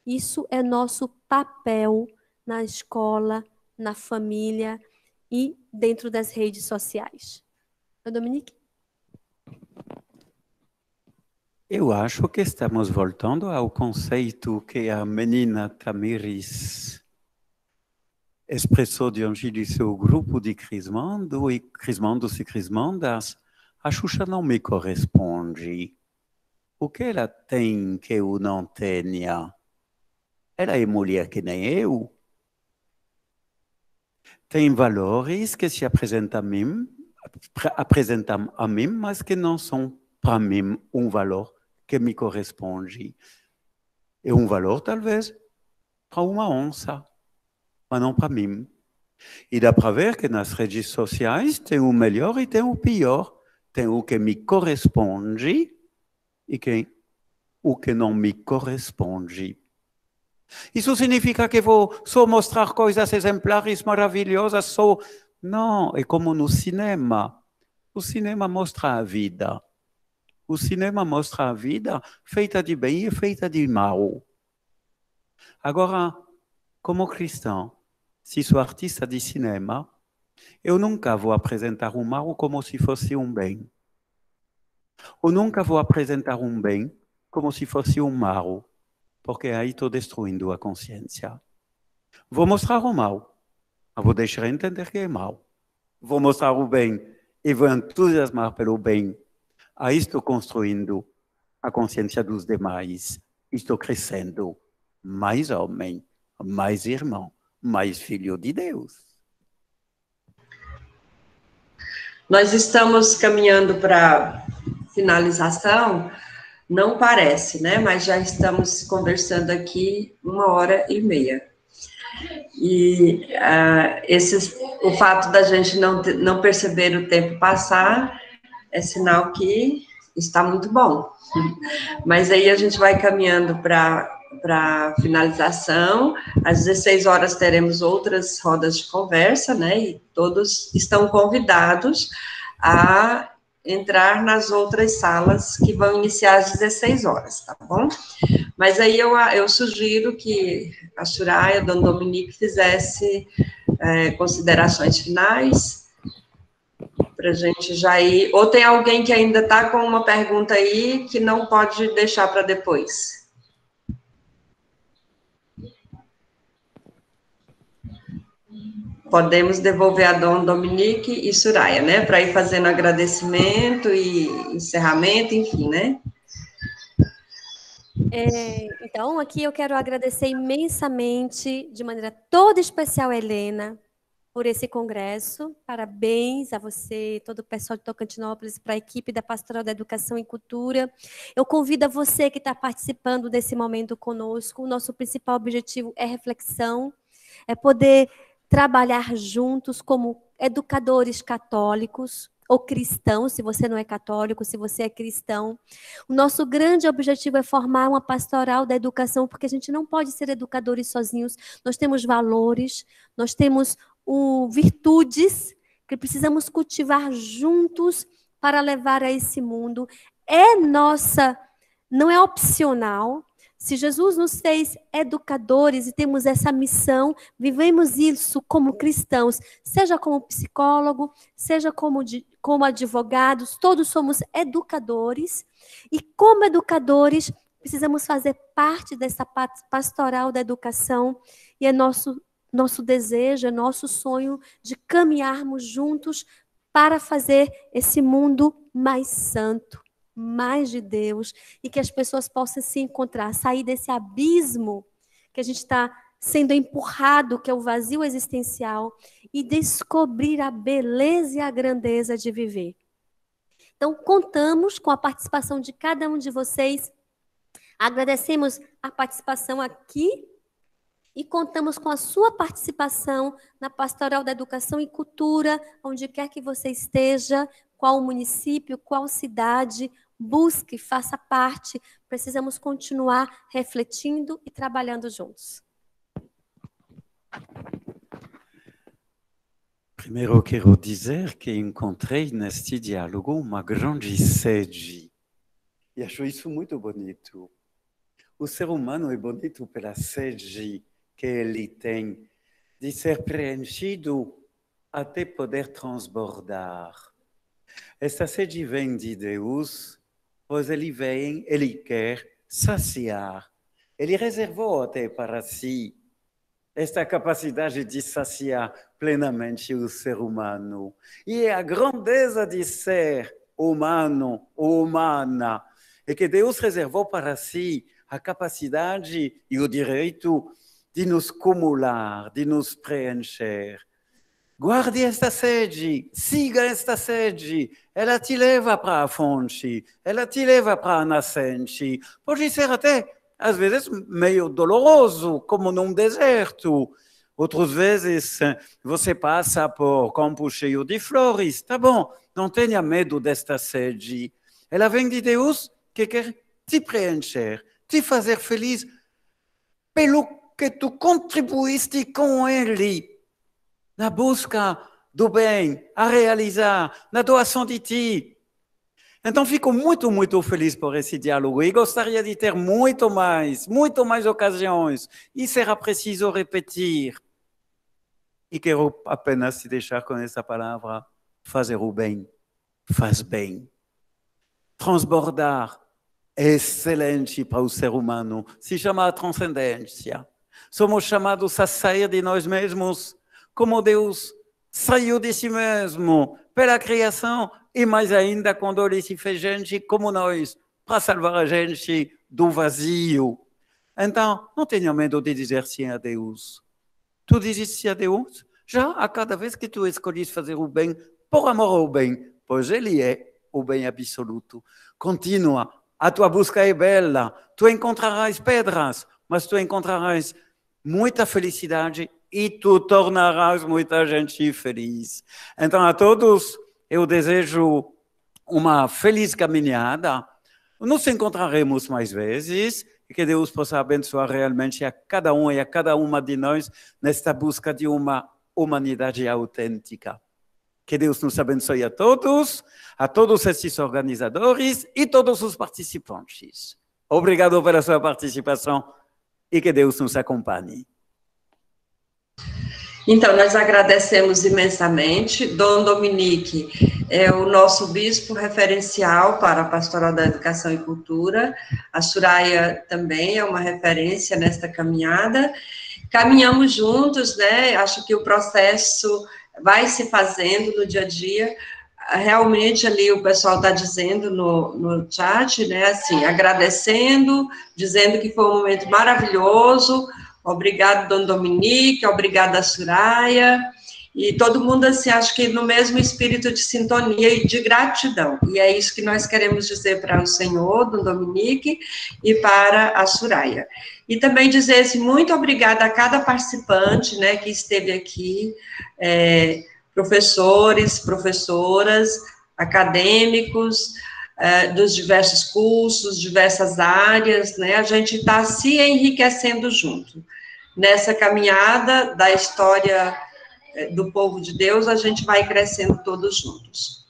[SPEAKER 3] isso é nosso papel na escola, na família e dentro das redes sociais. Dominique?
[SPEAKER 2] Eu acho que estamos voltando ao conceito que a menina Tamires expressou diante de seu grupo de crismandos e crismandas. A Xuxa não me corresponde. O que ela tem que eu não tenha? Ela é mulher que nem eu. Tem valores que se apresentam a mim, mas que não são para mim um valor que me corresponde. É um valor, talvez, para uma onça, mas não para mim. E dá para ver que nas redes sociais tem o melhor e tem o pior. Tem o que me corresponde e o que não me corresponde. Isso significa que vou só mostrar coisas exemplares, maravilhosas, Não, é como no cinema. O cinema mostra a vida. O cinema mostra a vida feita de bem e feita de mal. Agora, como cristão, se sou artista de cinema, eu nunca vou apresentar um mal como se fosse um bem. Eu nunca vou apresentar um bem como se fosse um mal, porque aí estou destruindo a consciência. Vou mostrar o mal, mas vou deixar entender que é mal. Vou mostrar o bem e vou entusiasmar pelo bem. Aí estou construindo a consciência dos demais. Estou crescendo mais homem, mais irmão, mais filho de Deus.
[SPEAKER 1] Nós estamos caminhando para finalização, não parece, né? Mas já estamos conversando aqui 1h30. E o fato da gente não perceber o tempo passar é sinal que está muito bom. Mas aí a gente vai caminhando para finalização. Às 16 horas teremos outras rodas de conversa, né? E todos estão convidados a entrar nas outras salas que vão iniciar às 16 horas, tá bom? Mas aí eu sugiro que a Soraya, a Dona Dominique, fizesse considerações finais, para a gente já ir. Ou tem alguém que ainda está com uma pergunta aí que não pode deixar para depois? Podemos devolver a Dona Dominique e Soraya, né? Para ir fazendo agradecimento e encerramento, enfim, né?
[SPEAKER 3] Então, aqui eu quero agradecer imensamente, de maneira toda especial, a Helena, por esse congresso. Parabéns a você, todo o pessoal de Tocantinópolis, para a equipe da Pastoral da Educação e Cultura. Eu convido a você que está participando desse momento conosco. O nosso principal objetivo é reflexão, é poder trabalhar juntos como educadores católicos ou cristãos, se você não é católico, se você é cristão. O nosso grande objetivo é formar uma pastoral da educação, porque a gente não pode ser educadores sozinhos. Nós temos valores, nós temos virtudes que precisamos cultivar juntos para levar a esse mundo. Não é opcional. Se Jesus nos fez educadores e temos essa missão, vivemos isso como cristãos, seja como psicólogo, seja como advogados, todos somos educadores, e como educadores precisamos fazer parte dessa pastoral da educação, e é nosso desejo, é nosso sonho de caminharmos juntos para fazer esse mundo mais santo, mais de Deus, e que as pessoas possam se encontrar, sair desse abismo que a gente está sendo empurrado, que é o vazio existencial, e descobrir a beleza e a grandeza de viver. Então, contamos com a participação de cada um de vocês, agradecemos a participação aqui, e contamos com a sua participação na Pastoral da Educação e Cultura, onde quer que você esteja, qual município, qual cidade, busque, faça parte. Precisamos continuar refletindo e trabalhando juntos.
[SPEAKER 2] Primeiro, quero dizer que encontrei neste diálogo uma grande sede. E acho isso muito bonito. O ser humano é bonito pela sede que ele tem de ser preenchido até poder transbordar. Esta sede vem de Deus, pois ele quer saciar. Ele reservou até para si esta capacidade de saciar plenamente o ser humano. E a grandeza de ser humano ou humana é que Deus reservou para si a capacidade e o direito de nos cumular, de nos preencher. Guarde esta sede, siga esta sede, ela te leva para a fonte, ela te leva para a nascente. Pode ser até, às vezes, meio doloroso, como num deserto. Outras vezes, você passa por campo cheio de flores. Tá bom, não tenha medo desta sede. Ela vem de Deus que quer te preencher, te fazer feliz pelo que tu contribuíste com Ele na busca do bem, a realizar, na doação de ti. Então, fico muito, muito feliz por esse diálogo e gostaria de ter muito mais ocasiões. E será preciso repetir. E quero apenas te deixar com essa palavra, fazer o bem, faz bem. Transbordar é excelente para o ser humano, se chama a transcendência. Somos chamados a sair de nós mesmos, como Deus saiu de si mesmo pela criação, e mais ainda quando Ele se fez gente como nós, para salvar a gente do vazio. Então, não tenha medo de dizer sim a Deus. Tu dizes sim a Deus? Já a cada vez que tu escolhes fazer o bem, por amor ao bem, pois Ele é o bem absoluto. Continua, a tua busca é bela, tu encontrarás pedras, mas tu encontrarás muita felicidade e tu tornarás muita gente feliz. Então, a todos, eu desejo uma feliz caminhada. Nos encontraremos mais vezes e que Deus possa abençoar realmente a cada um e a cada uma de nós nesta busca de uma humanidade autêntica. Que Deus nos abençoe a todos esses organizadores e todos os participantes. Obrigado pela sua participação e que Deus nos acompanhe.
[SPEAKER 1] Então, nós agradecemos imensamente. Dom Dominique é o nosso bispo referencial para a Pastoral da Educação e Cultura. A Soraya também é uma referência nesta caminhada. Caminhamos juntos, né? Acho que o processo vai se fazendo no dia a dia. Realmente ali o pessoal está dizendo no chat, né? Assim, agradecendo, dizendo que foi um momento maravilhoso. Obrigado, Dom Dominique, obrigada, Soraya, e todo mundo, assim, acho que no mesmo espírito de sintonia e de gratidão, e é isso que nós queremos dizer para o Senhor, Dom Dominique, e para a Soraya. E também dizer, assim, muito obrigada a cada participante, né, que esteve aqui, professores, professoras, acadêmicos, dos diversos cursos, diversas áreas, né, a gente está se enriquecendo junto. Nessa caminhada da história do povo de Deus, a gente vai crescendo todos juntos.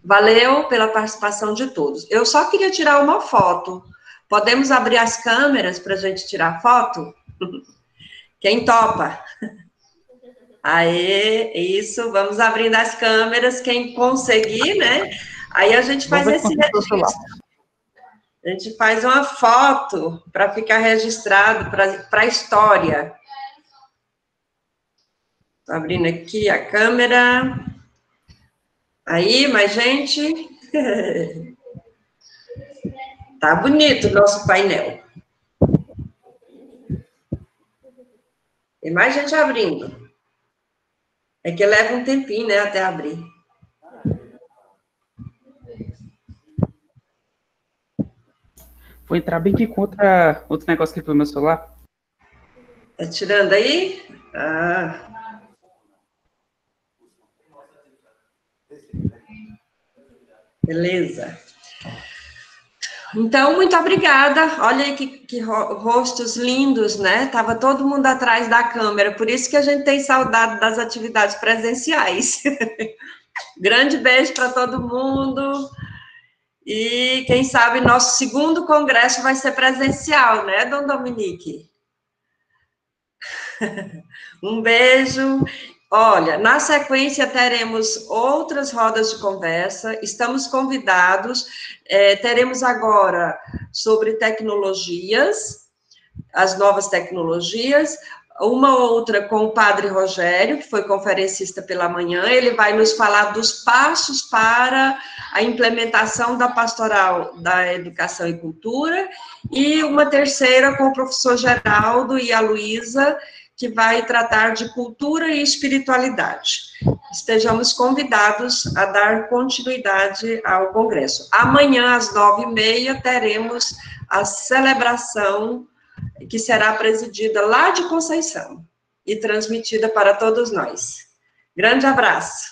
[SPEAKER 1] Valeu pela participação de todos. Eu só queria tirar uma foto. Podemos abrir as câmeras para a gente tirar foto? Quem topa? Aê, isso, vamos abrindo as câmeras, quem conseguir, né? Aí a gente faz esse registro. A gente faz uma foto para ficar registrado para a história. Estou abrindo aqui a câmera. Aí, mais gente. Tá bonito o nosso painel. Tem mais gente abrindo. É que leva um tempinho, né, até abrir.
[SPEAKER 4] Vou entrar bem aqui com outro negócio aqui pelo meu celular.
[SPEAKER 1] Tá tirando aí? Ah. Beleza. Então, muito obrigada. Olha aí que rostos lindos, né? Tava todo mundo atrás da câmera, por isso que a gente tem saudade das atividades presenciais. Grande beijo para todo mundo. E, quem sabe, nosso segundo congresso vai ser presencial, né, Dom Dominique? Um beijo. Olha, na sequência teremos outras rodas de conversa, estamos convidados, teremos agora sobre tecnologias, as novas tecnologias, uma outra com o Padre Rogério, que foi conferencista pela manhã, ele vai nos falar dos passos para a implementação da Pastoral da Educação e Cultura, e uma terceira com o professor Geraldo e a Luísa, que vai tratar de cultura e espiritualidade. Estejamos convidados a dar continuidade ao congresso. Amanhã, às 9h30, teremos a celebração que será presidida lá de Conceição e transmitida para todos nós. Grande abraço.